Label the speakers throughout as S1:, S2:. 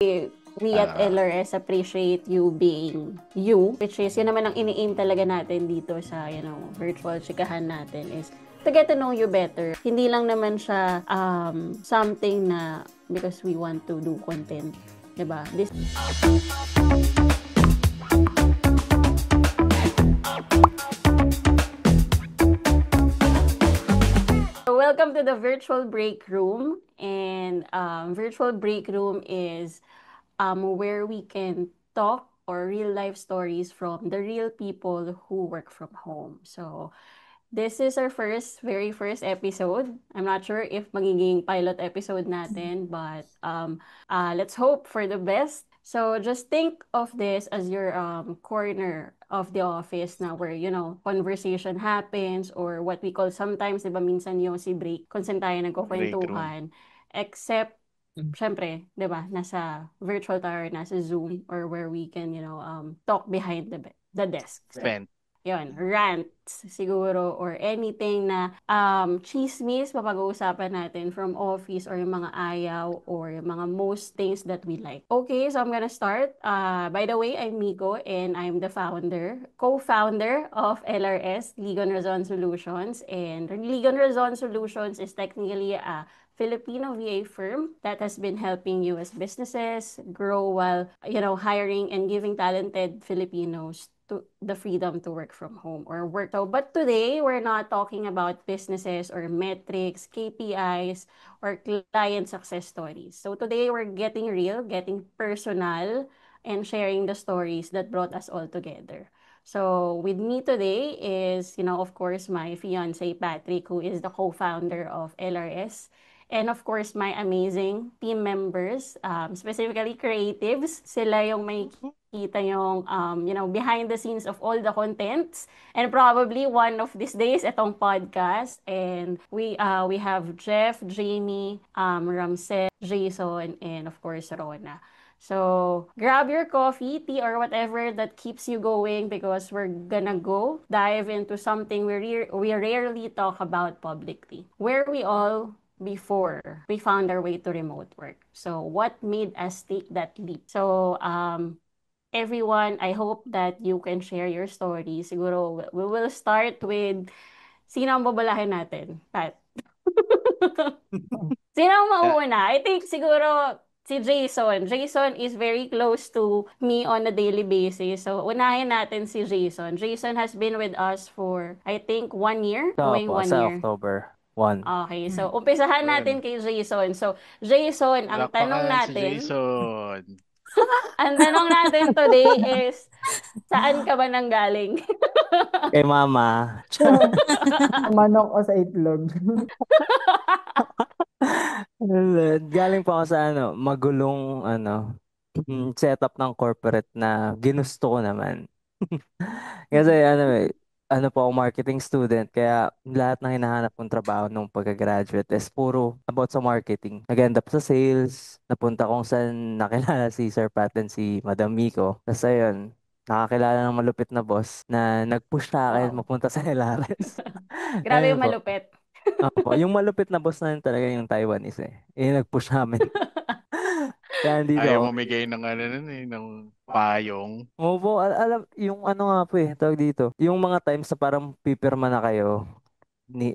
S1: We at LRS appreciate you being you, which is yun naman ang ini-aim talaga natin dito sa, virtual chikahan natin is to get to know you better. Hindi lang naman siya something na because we want to do content, diba? Welcome to the virtual break room, and virtual break room is where we can talk or real life stories from the real people who work from home. So this is our very first episode. I'm not sure if magiging pilot episode natin, but let's hope for the best. So just think of this as your corner of the office na where, conversation happens or what we call sometimes, diba, minsan yung si break, kung saan tayo
S2: Break room.
S1: nagkukwentuhan. Except, syempre, diba, nasa virtual tayo, nasa Zoom, or where we can, talk behind the desk.
S2: Vent.
S1: Yun, rants siguro or anything na chismis mapag-uusapan natin from office or yung mga ayaw or yung mga most things that we like. Okay, so I'm gonna start. By the way, I'm Miko and I'm the co-founder of LRS, Ligon Razon Solutions. And Ligon Razon Solutions is technically a Filipino VA firm that has been helping U.S. businesses grow while, hiring and giving talented Filipinos to the freedom to work from home or work. So, but today we're not talking about businesses or metrics, KPIs, or client success stories. So today we're getting real, getting personal, and sharing the stories that brought us all together. So with me today is, of course, my fiance Patrick, who is the co-founder of LRS. And of course, my amazing team members, specifically creatives. Sila yung may kita yung, behind the scenes of all the contents. And probably one of these days, itong podcast. And we have Jeff, Jamie, Ramsey, Jason, and of course, Rona. So grab your coffee, tea, or whatever that keeps you going because we're gonna go dive into something we rarely talk about publicly. Where we all before we found our way to remote work. So what made us take that leap? So everyone, I hope that you can share your story. Siguro we will start with sino ang babalahin natin? Pat. Sino ang mauuna? I think siguro si Jason. Jason is very close to me on a daily basis. So, unahin natin si Jason. Jason has been with us for, I think, 1 year. Going
S3: Po,
S1: one
S3: sa
S1: year.
S3: October 1.
S1: Okay, so umpisahan natin kay Jason. So, Jason, ang tanong
S2: Palakpakan si
S1: natin,
S2: Jason.
S1: ang tanong natin today is, saan ka ba nanggaling?
S3: Kay mama.
S4: Manok o sa itlog.
S3: Galing pa ako sa magulong setup ng corporate na ginusto ko naman. Kasi po ako marketing student kaya lahat ng hinahanap kong trabaho nung pagka-graduate is puro about sa marketing. Nag-end up sa sales, napunta kung saan nakilala si Sir Pat and si Madam Miko. Tapos ayun, nakakilala ng malupit na boss na nag-push sa akin
S1: Wow.
S3: mapunta sa LRS.
S1: Grabe
S3: Ayun
S1: yung
S3: po.
S1: malupit.
S3: Opo, yung malupit na boss na yun talaga yung Taiwanese eh. Yung nag-push namin. Kaya nandito
S2: Ayaw
S3: ako.
S2: mamigay ng ng payong.
S3: Opo, alam, yung nga po tawag dito. Yung mga times na parang pipirma na kayo,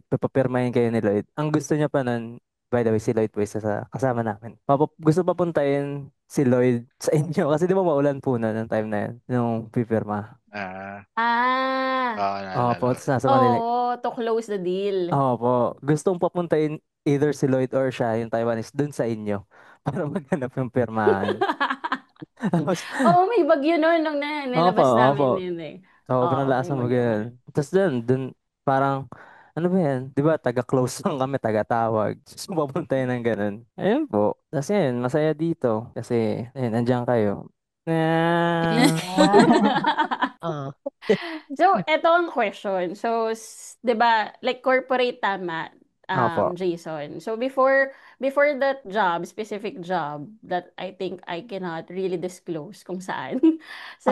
S3: papapirmahin kayo ni Lloyd. Ang gusto niya pa nun, by the way, si Lloyd po isa sa kasama namin. Gusto papuntahin si Lloyd sa inyo. Kasi di ba maulan po na ng time na yun, nung pipirma. Opo,
S2: Naalala ko.
S3: tapos nasa Manila.
S1: To close the deal.
S3: Opo, gustong papuntahin either si Lloyd or siya, yung Taiwanese, dun sa inyo. Para maghanap yung pirmahan. Tapos,
S1: Oo, may bagyo nun nung
S3: opo,
S1: nilabas
S3: opo.
S1: namin yun eh.
S3: Sobrang
S1: Oo,
S3: lakas
S1: may
S3: ng
S1: bagyo nga.
S3: mag tapos dun, parang, ano ba yan? Di ba, taga-close lang kami, taga-tawag. So, papunta yun ng ganun. Ayun po. Tapos yun, masaya dito. Kasi, ayun, nandiyan kayo.
S4: Ah.
S1: So, eto ang question. So, 'di ba, like corporate tama,
S3: Opo.
S1: Jason. So, before before that job, specific job, that I think I cannot really disclose kung saan. So,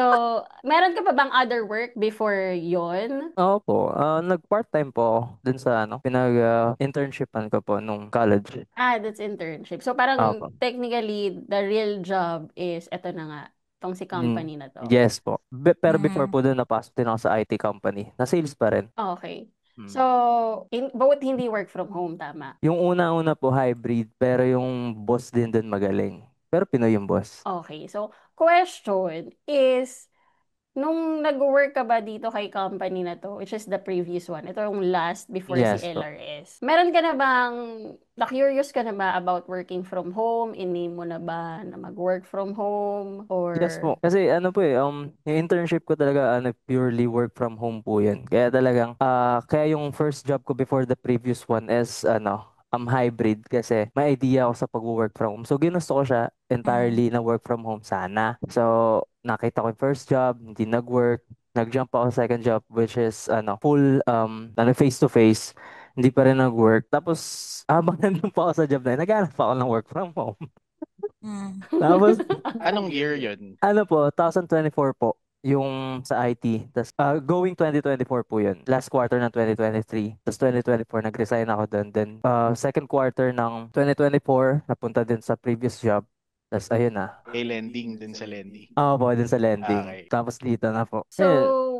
S1: meron ka pa bang other work before yon?
S3: Opo, nag-part-time po ako dun sa internshipan ko po nung college.
S1: That's internship. So, parang
S3: Opo.
S1: technically, the real job is eto na nga, tong si
S3: Mm,
S1: company na to.
S3: yes po. Pero before
S4: Mm.
S3: po dun, napasok din ako sa IT company. Na sales pa rin.
S1: Okay.
S3: Mm.
S1: So, both hindi work from home, tama?
S3: Yung una-una po hybrid, pero yung boss din dun magaling. Pero Pinoy yung boss.
S1: Okay. So, question is, nung nag-work ka ba dito kay company na to, which is the previous one, ito yung last before si
S3: Yes po.
S1: LRS, meron ka na bang, na-curious ka na ba about working from home? Ini mo na ba na mag-work from home?
S3: Yes
S1: Or,
S3: po. Kasi ano po yung internship ko talaga purely work from home po yun. Kaya talagang kaya yung first job ko before the previous one is hybrid kasi may idea ako sa pag-work from home. So ginusto ko siya
S4: Mm.
S3: entirely na work from home sana. So nakita ko yung first job, hindi nag-work. Nag-jump ako sa second job which is full face to face. Hindi pa rin nag-work. Tapos habang nandun pa ako sa job na yun, naghanap pa ako ng work from home.
S4: Mm.
S3: Tapos
S2: Anong year yun?
S3: ano po, 2024 po, yung sa IT. Tapos, going 2024 po yun. Last quarter ng 2023. Tapos 2024, nag-resign ako doon. Then, second quarter ng 2024, napunta din sa previous job. Tapos, ayun na.
S2: Kay lending dun sa lending.
S3: Ako po, din sa lending.
S2: Okay.
S3: Tapos dito na po.
S1: so,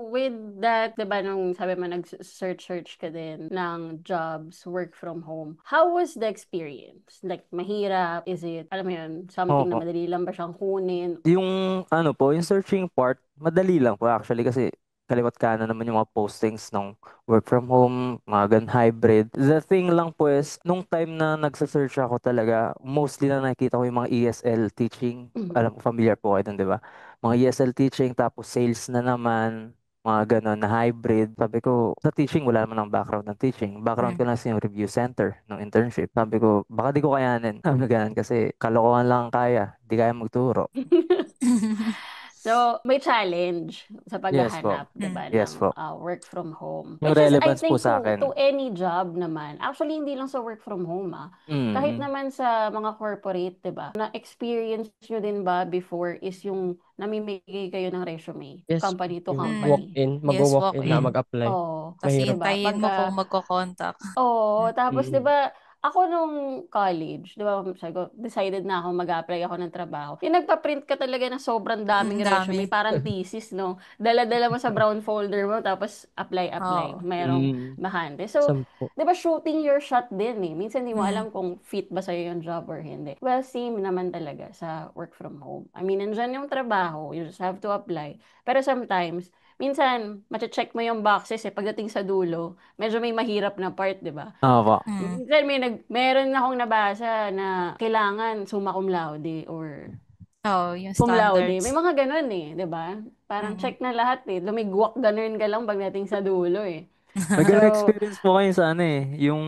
S1: with that, diba, nung sabi mo, nag-search ka din ng jobs, work from home, how was the experience? Like, mahirap? Is it, alam mo yun, something na
S3: Opo.
S1: madali lang ba siyang kunin?
S3: Yung yung searching part, madali lang po actually kasi kaliwat kanan naman yung mga postings ng work from home, mga hybrid. The thing lang po is, nung time na nagsa-search ako talaga, mostly na nakikita ko yung mga ESL teaching.
S1: Mhm.
S3: Alam ko, familiar po kayo dun, di ba? Mga ESL teaching, tapos sales na naman, mga ganon na hybrid. Sabi ko, sa teaching, wala naman ang background ng teaching. Background
S4: Mm.
S3: ko lang sa yung review center ng internship. Sabi ko, baka di ko kayanin. Sabi ko ganun, kasi kalokohan lang ang kaya. Di kaya magturo.
S1: So, may challenge sa
S3: Yes po.
S1: paghahanap, 'di
S4: Mm.
S1: ba,
S3: Yes
S1: ng
S3: po.
S1: work from home.
S3: Yung
S1: Which is, I
S3: relevance po
S1: think,
S3: sa
S1: to
S3: akin.
S1: any job naman. Actually, hindi lang sa work from home, kahit
S3: Mm.
S1: naman sa mga corporate, 'di ba? Na-experience nyo din ba before is yung namimigay kayo ng resume,
S5: Yes,
S1: company to
S5: yung
S4: Mm.
S1: company.
S5: walk-in,
S4: Yes,
S5: mag-walk-in na
S4: walk-in.
S5: mag-apply.
S1: Oo,
S4: Tapos
S1: 'di
S5: Mahirap.
S1: ba?
S4: hintayin mo kung
S1: Pagka
S4: magko-contact.
S1: Oo, tapos 'di
S5: Mm.
S1: ba, ako nung college, 'di ba, sabi ko, decided na ako mag-apply ako ng trabaho. Yung nagpa-print ka talaga ng sobrang daming
S4: Ang dami.
S1: resume, parang thesis, no? Dala-dala mo sa brown folder mo, tapos apply,
S4: Oo.
S1: mayroong
S5: Mm.
S1: bakante. So,
S5: 10.
S1: 'di ba, shooting your shot din eh. Minsan hindi mo
S4: Mm.
S1: alam kung fit ba sa'yo yung job or hindi. Well, same naman talaga sa work from home. I mean, nandyan yung trabaho, you just have to apply. Pero sometimes, minsan, mache-check mo yung boxes eh, pagdating sa dulo, medyo may mahirap na part, 'di ba?
S3: Opo.
S4: Mm.
S1: Minsan meron akong nabasa na kailangan summa cum laude or
S4: Oo, yung
S1: cum laude. May
S4: standards.
S1: mga ganun eh, 'di ba? Parang
S4: Mm.
S1: check na lahat eh. Lumigwak ganun ka lang pagdating sa dulo eh.
S3: May
S1: So,
S3: ganun experience po kayo sa yung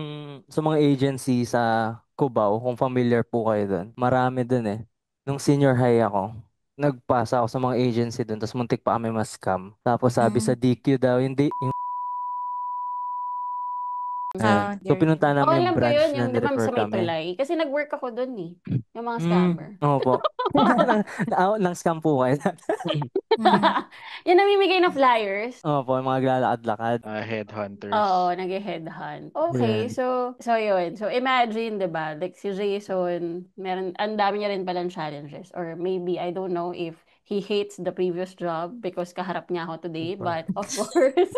S3: sa mga agency sa Cubao, kung familiar po kayo doon. Marami doon eh. Nung senior high ako, nagpasa ako sa mga agency doon, tapos muntik pa kami ma-scam. Tapos sabi sa
S4: Mm.
S3: DQ daw, hindi, ayun. So
S4: There.
S3: pinunta
S1: oh,
S3: namin yung
S1: alam ko
S3: branch
S1: yun,
S3: na
S1: yung 'di ba
S3: nirefer
S1: sa may
S3: kami.
S1: tulay. Kasi nag-work ako doon eh. Yung mga scammer.
S3: Opo. Nang scam po kayo.
S4: Mm.
S1: Yung namimigay ng flyers.
S3: Opo, yung mga lalakad-lakad.
S1: Oo,
S2: Headhunters.
S1: nag-headhunt. Okay,
S3: Yan.
S1: so yun. So imagine, 'di ba? Like si Jason, meron ang dami niya rin palang challenges, or maybe I don't know if he hates the previous job because kaharap niya ako today, but of course,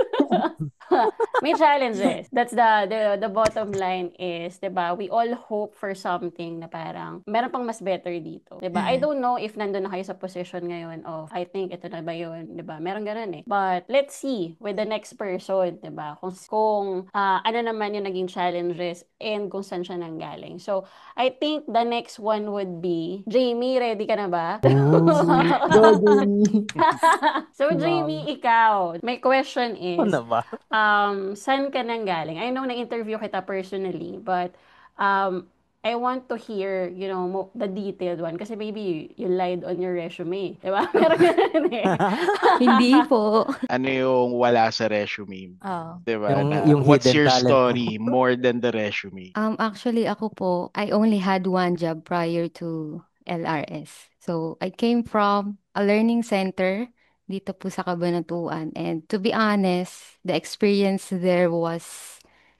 S1: may challenges. That's the bottom line is, 'di ba? We all hope for something na parang meron pang mas better dito, 'di ba? I
S4: Mm.
S1: don't know if nandun na kayo sa position ngayon of I think ito na ba yun, 'di ba? Meron ganun eh. But let's see with the next person, 'di ba? Kung ano naman yung naging challenges and kung saan siya nanggaling. So, I think the next one would be Jamie, ready ka na ba?
S3: Oh.
S4: Go, Jamie.
S1: So,
S4: Si
S1: Jamie,
S4: Ma'am.
S1: ikaw, my question is,
S3: Ano ba?
S1: saan ka nanggaling? I know na-interview kita personally, but I want to hear, the detailed one. Kasi maybe you lied on your resume. Diba? Pero ganun eh.
S5: Hindi po.
S2: Ano yung wala sa resume?
S4: Oh.
S2: Diba?
S3: Yung
S2: What's
S3: hidden
S2: your
S3: talent mo.
S2: story more than the resume?
S5: Actually, ako po, I only had one job prior to LRS. So, I came from a learning center dito po sa Cabanatuan. And to be honest, the experience there was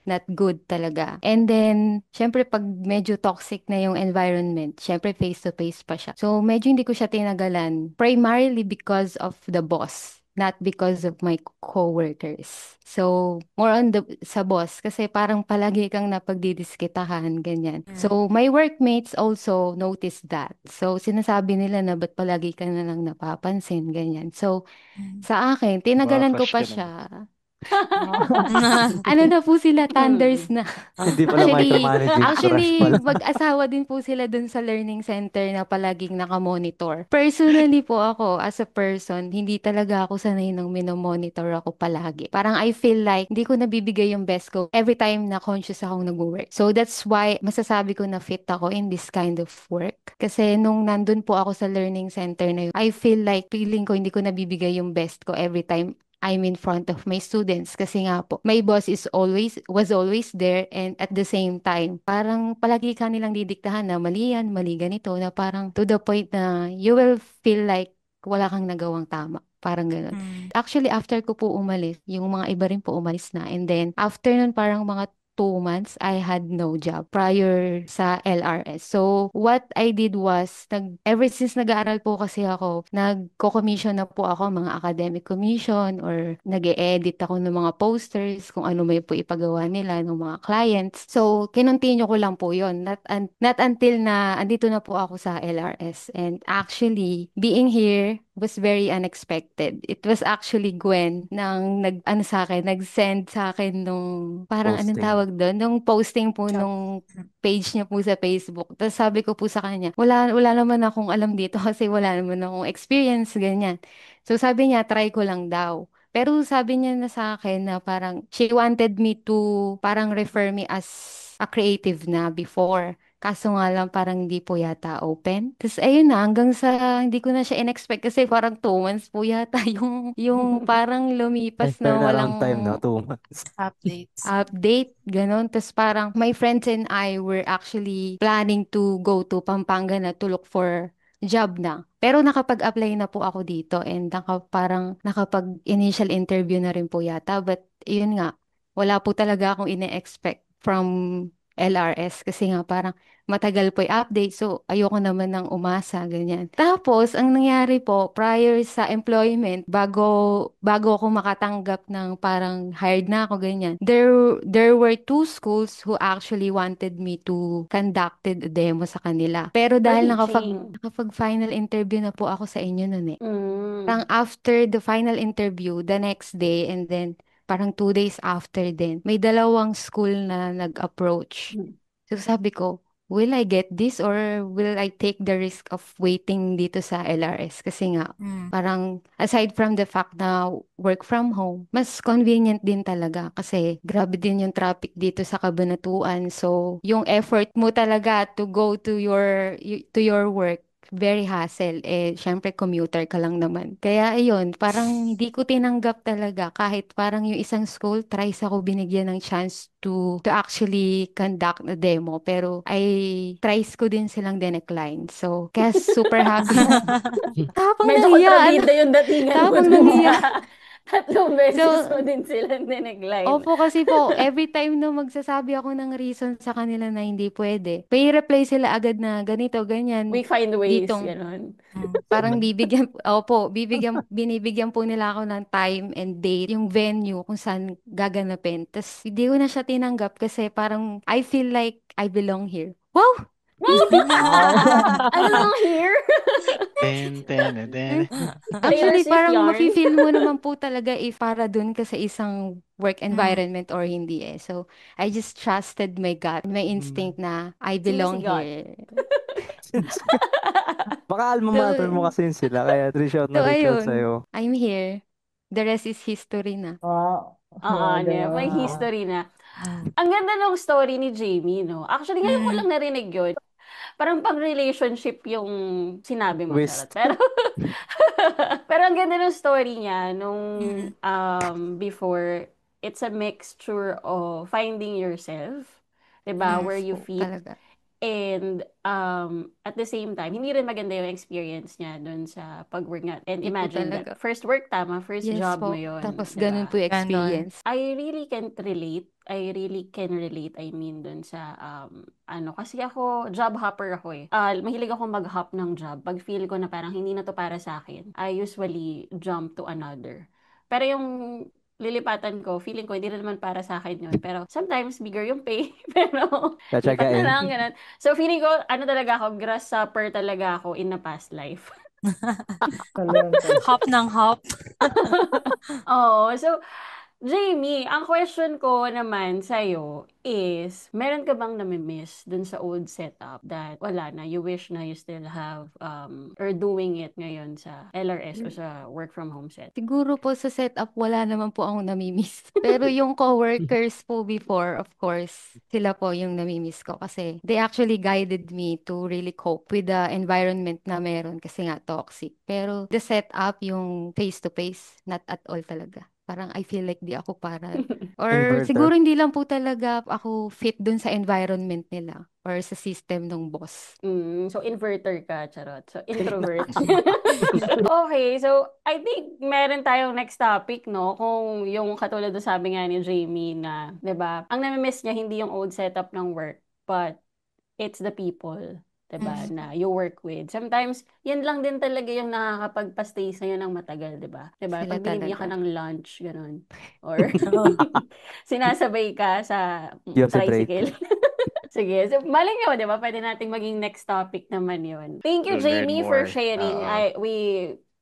S5: not good talaga. And then, syempre pag medyo toxic na yung environment, syempre face-to-face pa siya. So, medyo hindi ko siya tinagalan. Primarily because of the boss, not because of my coworkers. So, more on sa boss kasi parang palagi kang napagdidiskitahan, ganyan. So, my workmates also noticed that. So, sinasabi nila na ba't palagi ka na lang napapansin, ganyan. So, sa akin, tinagalan ko
S2: Crush
S5: pa
S2: ka na.
S5: siya. Ano na po sila, thunders na.
S3: Hindi pala micromanaging, crush
S5: Actually,
S3: pala.
S5: mag-asawa din po sila dun sa learning center na palaging nakamonitor. Personally po ako, as a person, hindi talaga ako sanay nang minomonitor ako palagi. Parang I feel like hindi ko nabibigay yung best ko every time na conscious akong nag-work. So that's why masasabi ko na fit ako in this kind of work. Kasi nung nandun po ako sa learning center na yun, I feel like feeling ko hindi ko nabibigay yung best ko every time I'm in front of my students kasi nga po, my boss was always there, and at the same time, parang palagi ka nilang didiktahan na mali yan, mali ganito, na parang to the point na you will feel like wala kang nagawang tama. Parang ganun. Actually, after ko po umalis, yung mga iba rin po umalis na. And then, after nun parang mga 2 months, I had no job prior sa LRS. So, what I did was, ever since nag-aaral po kasi ako, nagko-commission na po ako, mga academic commission, or nag-e-edit ako ng mga posters, kung ano may po ipagawa nila ng mga clients. So, kinontinue ko lang po yon. Not until na andito na po ako sa LRS. And actually, being here was very unexpected. It was actually Gwen nang nag-send sa akin nung parang anong
S3: Posting.
S5: tawag doon, nung posting po nung page niya po sa Facebook. Tapos sabi ko po sa kanya, wala naman akong alam dito kasi wala naman akong experience, ganyan. So sabi niya, try ko lang daw. Pero sabi niya na sa akin na parang she wanted me to parang refer me as a creative na before. Kaso nga lang parang hindi po yata open. Tapos ayun na, hanggang sa hindi ko na siya in-expect kasi parang 2 months po yata yung parang
S3: May
S5: lumipas na
S3: turnaround
S5: walang
S3: time, no? 2 months.
S4: Updates.
S5: update, ganun. Tapos parang my friends and I were actually planning to go to Pampanga na to look for job na. Pero nakapag-apply na po ako dito and parang nakapag-initial interview na rin po yata. But yun nga, wala po talaga akong ine-expect from LRS kasi nga parang matagal po yung update. So, ayoko naman ng umasa, ganyan. Tapos, ang nangyari po, prior sa employment, bago ako makatanggap ng parang hired na ako, ganyan, there were 2 schools who actually wanted me to conducted a demo sa kanila. Pero dahil
S1: Preaching.
S5: nakapag-final interview na po ako sa inyo nun eh.
S1: Mm.
S5: Parang after the final interview, the next day, and then parang 2 days after din, may 2 school na nag-approach. So sabi ko, will I get this or will I take the risk of waiting dito sa LRS? Kasi nga, parang aside from the fact na work from home, mas convenient din talaga kasi grabe din yung traffic dito sa Cabanatuan. So, yung effort mo talaga to go to your work, very hassle. Eh, syempre, commuter ka lang naman. Kaya, ayun, parang hindi ko tinanggap talaga. Kahit parang yung isang school, thrice ako binigyan ng chance to actually conduct a demo. Pero, thrice ko din silang dinecline. So, kaya super happy. Tapang
S1: Medyo
S5: nahiya.
S1: kontrabida yung datingan mo
S5: Tapang
S1: dun
S5: nahiya.
S1: sa 3 beses
S5: So,
S1: mo din silang dinecline.
S5: opo, kasi po, every time na magsasabi ako ng reason sa kanila na hindi pwede, may reply sila agad na ganito, ganyan,
S1: We find ways,
S5: ditong,
S1: gano'n.
S5: parang binibigyan po nila ako ng time and date, yung venue kung saan gaganapin. Tapos, hindi ko na siya tinanggap kasi parang, I feel like I belong here. Wow!
S1: I belong here.
S2: Ten, ten, ten.
S5: Actually,
S1: Swift
S5: parang
S1: yarn.
S5: mafe-feel mo naman po talaga if para dun ka sa isang work environment or hindi eh. So, I just trusted my gut, my instinct na I belong
S1: Sino si God?
S5: here.
S3: Baka alma
S5: So,
S3: mater mo kasi yun sila, kaya reach out
S5: so
S3: na reach out
S5: ayun,
S3: sa'yo.
S5: I'm here. The rest is history na.
S1: Oo, may history na. Ang ganda ng story ni Jamie, no? Actually, ngayon ko
S4: Mm.
S1: lang narinig yun. Parang pang-relationship yung sinabi mo, Charot.
S3: Twist.
S1: Pero, pero ang ganda ng story niya nung
S4: Mm.
S1: before, it's a mixture of finding yourself, 'di ba? Where
S5: Yes
S1: you
S5: po,
S1: fit.
S5: talaga.
S1: And at the same time, hindi rin maganda yung experience niya dun sa pag-work nga. And
S5: Hindi po
S1: imagine
S5: talaga.
S1: that first work, tama, first
S5: Yes
S1: job mo
S5: po.
S1: yun,
S5: Tapos
S1: 'di
S5: ganun
S1: ba?
S5: po yung
S4: Ganon.
S5: experience.
S1: I really can't relate. I really can relate, I mean, dun sa, kasi ako, job hopper ako eh. Mahilig ako mag-hop ng job. Pag feel ko na parang hindi na to para sa akin, I usually jump to another. Pero yung lilipatan ko, feeling ko, hindi na naman para sa akin yun. Pero sometimes, bigger yung pay. Pero, lipat na
S3: Tatsagain.
S1: lang, ganun. So, feeling ko, talaga ako, grasshopper talaga ako in a past life.
S6: Talento.
S4: Hop ng hop.
S1: Oo. So, Jamie, ang question ko naman sa'yo is, meron ka bang namimiss dun sa old setup that wala na, you wish na you still have, or doing it ngayon sa LRS o sa work from home set?
S5: Siguro po sa setup, wala naman po akong namimiss. Pero yung coworkers po before, of course, sila po yung namimiss ko kasi they actually guided me to really cope with the environment na meron kasi nga toxic. Pero the setup, yung face-to-face, not at all talaga. Parang I feel like di ako para. Or siguro
S3: Inverter.
S5: hindi lang po talaga ako fit dun sa environment nila or sa system ng boss.
S1: So, inverter ka, Charot. So, introvert. Okay, so I think meron tayong next topic, no? Kung yung katulad ng sabi nga ni Jamie na, 'di ba? Ang nami-miss niya hindi yung old setup ng work, but it's the people, 'di ba,
S4: Mm.
S1: na you work with. Sometimes, yan lang din talaga yung nakakapagpa-stay sa'yo ng matagal, 'di ba? 'Di ba?
S5: Sila
S1: Pag binibigyan ka
S5: talaga.
S1: ng lunch, ganun. Or sinasabay ka sa
S3: Yossi Drake.
S1: tricycle. Sige, so malay nyo, di ba? Pwede nating maging next topic naman yun. Thank you,
S2: To learn
S1: Jamie, for
S2: more.
S1: sharing.
S2: Oo.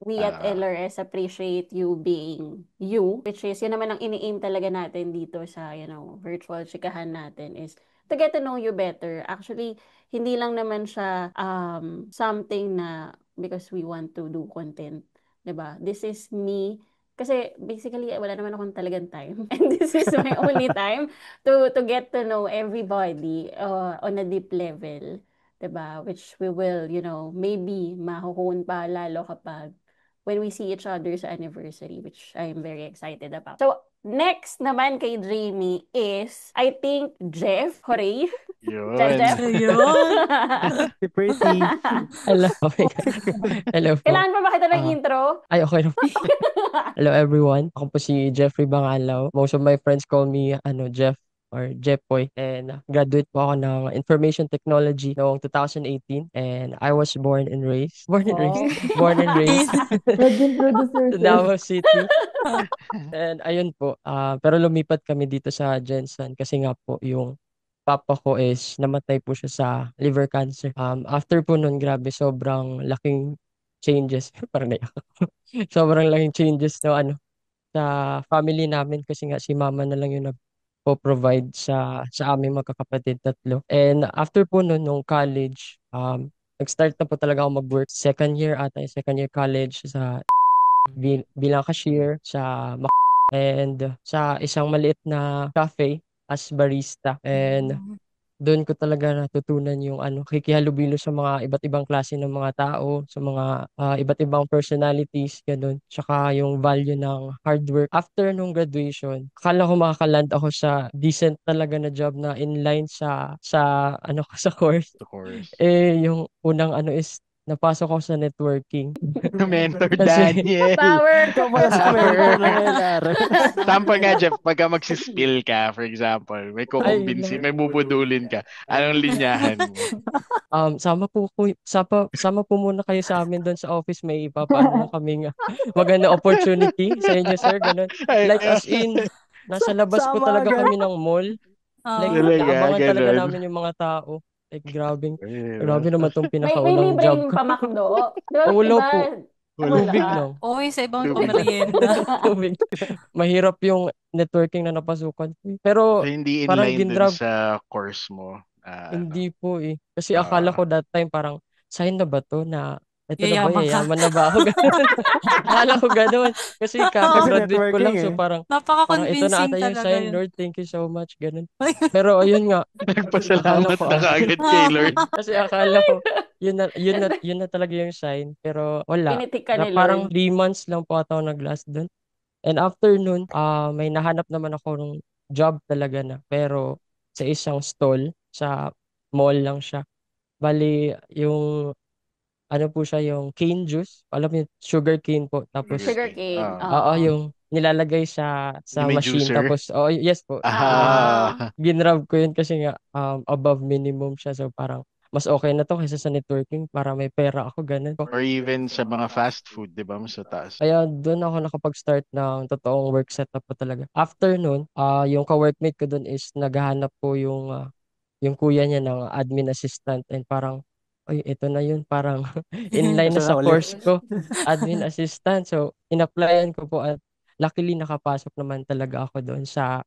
S1: We at
S2: Ah,
S1: LRS appreciate you being you, which is, yun naman ang ini-aim talaga natin dito sa, virtual chikahan natin is to get to know you better. Actually, hindi lang naman siya something na because we want to do content, di ba? This is me. Kasi basically, wala naman akong talagang time. And this is my only time to get to know everybody on a deep level, 'di ba? Which we will, maybe mahuhon pa lalo kapag when we see each other sa anniversary, which I'm very excited about. So, next naman kay Jamie is, I think, Jeff. Hooray! Jeff.
S2: yun.
S4: Yun.
S3: Si Pretty.
S7: Hello. Hello po.
S1: Kailangan pa ba kita ng
S7: Ah,
S1: intro?
S7: Ay, okay na po. Hello everyone. Ako po si Jeffrey Bangalaw. Most of my friends call me Jeff or Jeffoy. And graduate po ako ng Information Technology noong 2018. And I was born and raised. Born and raised.
S6: Wow.
S7: Born and raised
S6: Nag-introduce
S7: sa
S6: yourself.
S7: Davao City. And ayun po. Pero lumipat kami dito sa Jensen kasi nga po yung papa ko is namatay po siya sa liver cancer. After po nun, grabe, sobrang laking changes. Parang naiyak ako. Sobrang laking changes na sa family namin kasi nga si mama na lang yung nagpo-provide sa aming magkakapatid tatlo. And after po nun, nung college, nag-start na po talaga ako mag-work. Second year college sa bilang cashier sa and sa isang maliit na cafe as barista. And
S4: Mm.
S7: doon ko talaga natutunan yung kikihalubilo sa mga iba't ibang klase ng mga tao, sa mga iba't ibang personalities, ganun. Tsaka yung value ng hard work. After nung graduation, akala ko makakaland ako sa decent talaga na job na inline sa sa course.
S2: Of course.
S7: Yung unang is napasok ako sa networking.
S2: Mentor
S7: Kasi
S2: Daniel.
S1: Power!
S3: Ikaw pala si mentor ng LR.
S2: Sample nga, Jeff, pagka magsispill ka, for example, may
S7: ay,
S2: kukumbinsi, may bubudulin ka, anong linyahan mo?
S7: sama po muna kayo sa amin doon sa office. May ipapaano lang kaming maganda opportunity sa inyo, sir. Ganun. Like as in, nasa labas po
S3: Sama
S7: talaga
S3: agad.
S7: kami ng mall. Like,
S4: Ah.
S2: Talaga,
S7: naabangan talaga
S2: ganun.
S7: namin yung mga tao. Like, grabe
S2: Ayun.
S7: naman tong
S1: May
S7: pinakaunang job
S1: libreng
S7: ko.
S1: pamakdo. Di ba,
S7: Wala
S1: iba?
S7: po.
S2: Wala.
S7: Tubig
S1: Wala.
S7: lang.
S4: Uy, sa ibang
S2: Tubig.
S4: pamerienda.
S7: Tubig. Mahirap yung networking na napasukan ko. Pero,
S2: So, hindi
S7: parang
S2: inline dun
S7: ginrab.
S2: sa course mo.
S7: Hindi po eh. Kasi akala
S2: Ah,
S7: ko that time parang sign na ba to na Ito na ba,
S4: Yayaman ka.
S7: yayaman na ba ako? Ganun. Akala ko ganun. Kasi
S4: Oo.
S3: Kasi
S7: kakagraduate ko lang.
S3: networking
S7: So
S3: eh.
S7: parang ito na
S4: Napaka-convincing
S7: ata yung
S4: talaga
S7: sign,
S4: yun.
S7: Lord. Thank you so much. Ganun. Pero ayun nga, akala
S2: Nagpasalamat
S7: ko
S2: na kaagad kay Lord.
S7: kasi akala ko yun na talaga yung sign. Pero wala.
S1: Pinitik ka
S7: Na
S1: ni
S7: parang
S1: Lord.
S7: 3 months lang po ata ako nag-last doon. And after nun, may nahanap naman ako ng job talaga na. Pero sa isang stall, sa mall lang siya. Bali, yung ano po siya, yung cane juice. Alam mo yung sugar cane po. Tapos,
S1: Sugarcane.
S7: oo,
S1: Oo.
S7: yung nilalagay sa
S2: Yung may
S7: machine.
S2: juicer.
S7: Tapos, oh, yes po.
S2: Ah,
S7: Ginrab ko yun kasi nga above minimum siya. So parang mas okay na to kaysa sa networking para may pera ako, ganun.
S2: or even sa mga fast food, di ba? Mas mataas.
S7: Kaya doon ako nakapag-start ng totoong work setup po talaga. After nun, yung ka-workmate ko doon is naghahanap po yung kuya niya ng admin assistant and parang, ay, ito na yun. Parang inline na
S3: Ito na
S7: sa
S3: ulit.
S7: course ko, admin assistant. So, in-applyan ko po at luckily nakapasok naman talaga ako doon sa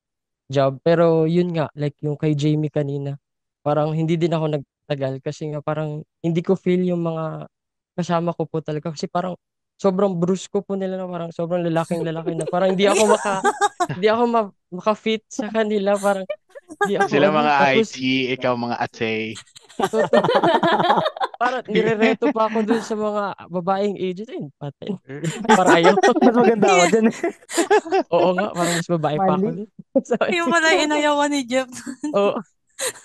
S7: job. Pero yun nga, like yung kay Jamie kanina, parang hindi din ako nagtagal kasi nga parang hindi ko feel yung mga kasama ko po talaga. Kasi parang sobrang brusco po nila na parang sobrang lalaking lalaki na parang hindi ako maka-fit sa kanila. Parang hindi ako
S2: Sila
S7: ano.
S2: mga IT,
S7: Tapos,
S2: ikaw mga ate.
S7: totoo, parang nirereto pa ako dun sa mga babaeng agent. Ayun, patin. Parang ayaw.
S3: Mas maganda ako dyan eh.
S7: Oo nga, parang mas babae pa ako
S6: Mali.
S7: dun. So,
S4: Yung pala inayawan ni Jeff.
S7: oo,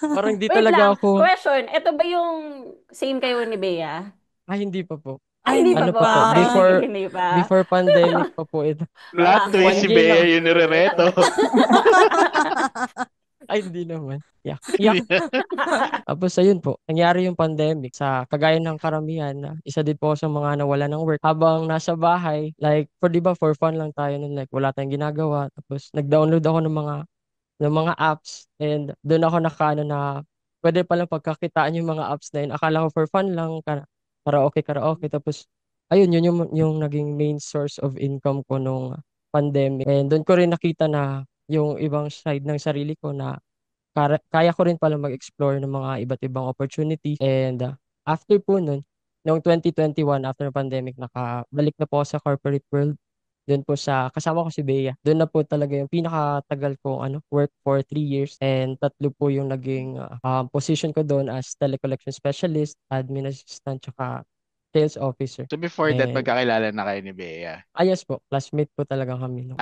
S7: parang di
S1: Wait
S7: talaga
S1: lang.
S7: ako.
S1: Question. Ito ba yung same kayo ni Bea?
S7: Hindi pa po.
S1: Ay,
S4: Ay,
S1: hindi pa
S4: hindi
S7: Ano
S1: po.
S7: pa po,
S4: pa.
S1: Okay, sige,
S7: before
S1: hindi pa.
S7: before pandemic pa po ito.
S2: Plot
S1: Ah,
S2: twist, si
S7: 1K
S2: Bea
S7: lang.
S2: yung nirereto.
S7: Ay, hindi naman. Yak, yak. Tapos ayun po, nangyari yung pandemic sa kagaya ng karamihan na isa din po ako sa mga nawala ng work habang nasa bahay. Like, for di ba, for fun lang tayo nun. Like, wala tayong ginagawa. Tapos, nag-download ako ng mga apps and doon ako nakaano na pwede palang pagkakitaan yung mga apps na yun. Akala ko for fun lang, karaoke, karaoke. Tapos, ayun, yun yung naging main source of income ko nung pandemic. And doon ko rin nakita na yung ibang side ng sarili ko na kaya ko rin pala mag-explore ng mga iba't ibang opportunity. And after po nun, noong 2021, after ng pandemic, nakabalik na po ako sa corporate world. Doon po kasama ko si Bea. Doon na po talaga yung pinakatagal kong work for 3 years. And tatlo po yung naging position ko doon as telecollection specialist, admin assistant, tsaka sales officer.
S2: So before that,
S7: And
S2: magkakilala na kayo ni Bea.
S7: yes po, classmate po talaga kami nung,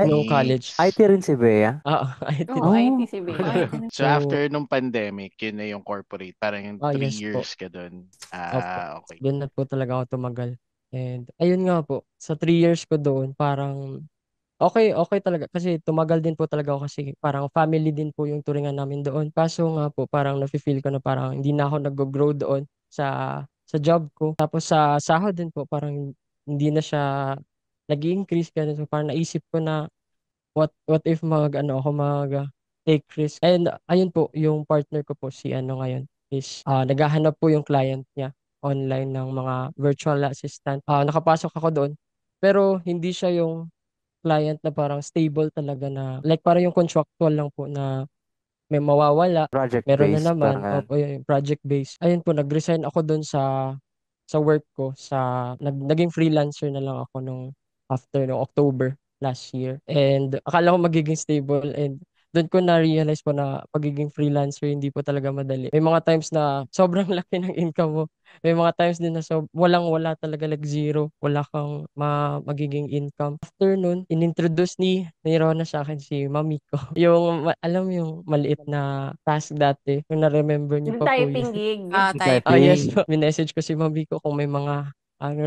S7: nung college.
S3: IT rin si Bea.
S7: IT
S1: Oo,
S7: din.
S1: IT
S3: Oh.
S1: si
S4: Ay,
S1: Bea.
S2: So
S7: So,
S2: after nung pandemic, yun na yung corporate. Parang yung 3
S7: yes po.
S2: years ka dun.
S7: Opo.
S2: Okay.
S7: Doon na po talaga ako tumagal. And ayun nga po, sa 3 years ko doon, parang okay, okay talaga. Kasi tumagal din po talaga ako kasi parang family din po yung turingan namin doon. Kaso nga po, parang nafe-feel ko na parang hindi na ako nag-grow doon sa job ko. Tapos sa sahod din po, parang hindi na siya nag-increase. Ganun. So parang naisip ko na what if take risk. And ayun po, yung partner ko po si ngayon is naghahanap po yung client niya online ng mga virtual assistant. Nakapasok ako doon. Pero hindi siya yung client na parang stable talaga na like parang yung contractual lang po na may mawawala, meron na
S3: Project-based,
S7: naman,
S3: parang ganun.
S7: opo, yun, project based. Ayun po, nag-resign ako doon sa work ko, naging freelancer na lang ako nung after no October last year. And akala ko magiging stable and doon ko na-realize po na pagiging freelancer hindi po talaga madali. May mga times na sobrang laki ng income mo. May mga times din na walang-wala talaga, like zero. Wala kang magiging income. After nun, inintroduce ni Rona sa akin si mami ko. Alam mo yung maliit na task dati. Kung na-remember niyo
S1: Yung
S7: pa po yun.
S1: typing gig.
S4: Typing.
S7: Yes
S3: Typing.
S7: po. Minessage ko si mami ko kung may mga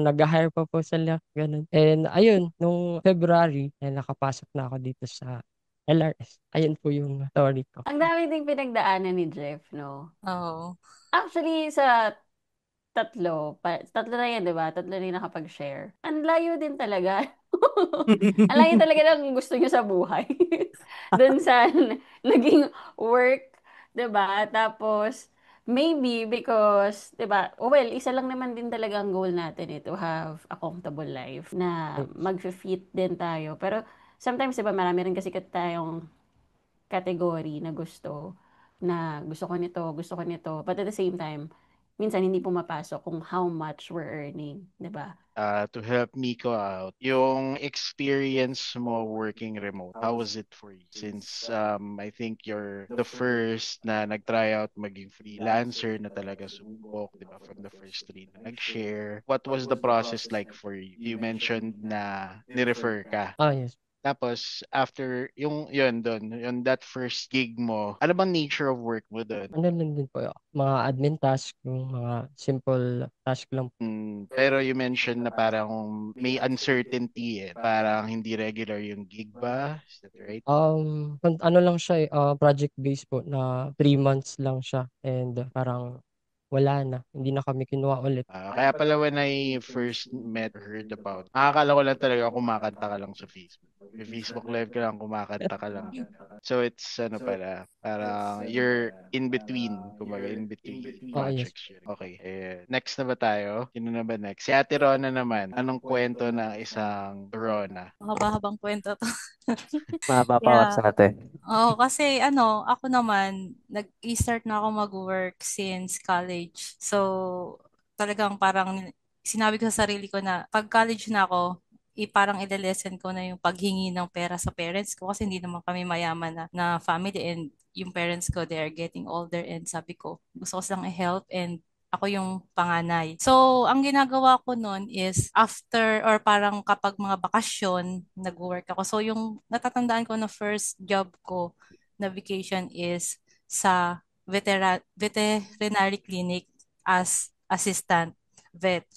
S7: nag-hire pa po sila, ganun. And ayun, nung February, nakapasok na ako dito sa LRS. Ayun po yung story ko.
S1: Ang dami ding pinagdaanan ni Jeff, no?
S4: Oo.
S1: Actually, sa tatlo na yan, di ba? Tatlo na yung nakapag-share. Ang layo din talaga. Ang layo talaga ng gusto nyo sa buhay. Doon sa naging work, di ba? Tapos, maybe because, di ba, well, isa lang naman din talaga ang goal natin to have a comfortable life na
S7: Yes.
S1: mag-fit din tayo. Pero, sometimes, di ba, marami rin kasi tayong category na gusto ko nito, gusto ko nito. But at the same time, minsan hindi pumapasok kung how much we're earning, 'di ba?
S2: To help Miko out, yung experience mo working remote, how was it for you? Since I think you're the first na nag-try out maging freelancer na talaga subok, di ba? From the first three na nag-share. What was the process like for you? You mentioned na ni-refer ka.
S7: Yes.
S2: Tapos, after yun doon, yung that first gig mo, ano bang nature of work mo doon?
S7: Ano lang din po, mga admin task, yung mga simple task lang.
S2: Pero you mentioned na parang may uncertainty parang hindi regular yung gig ba? Is that right?
S7: Ano lang siya project based po na 3 months lang siya and parang wala na. Hindi na kami kinuha ulit.
S2: Kaya pala when I first met or heard about, nakakala ko lang talaga kumakanta ka lang sa Facebook. May Facebook Live ka lang, kumakanta ka lang. So it's pala, parang you're in between, kumbaga in between
S7: Yes.
S2: projects. Okay. Next na ba tayo? Sino na ba next? Si Ate Rona naman. Anong kwento ng isang Rona?
S4: Mahaba-habang kwento to.
S3: Mahaba pa
S4: Yeah.
S3: ako sa atin.
S4: Kasi ako naman, nag-start na ako mag-work since college. So, talagang parang sinabi ko sa sarili ko na pag college na ako, parang ilelesen ko na yung paghingi ng pera sa parents ko kasi hindi naman kami mayaman na family and yung parents ko, they are getting older and sabi ko, gusto ko silang i-help and ako yung panganay. So, ang ginagawa ko noon is after or parang kapag mga bakasyon, nag-work ako. So, yung natatandaan ko na first job ko na vacation is sa veterinary clinic as assistant vet.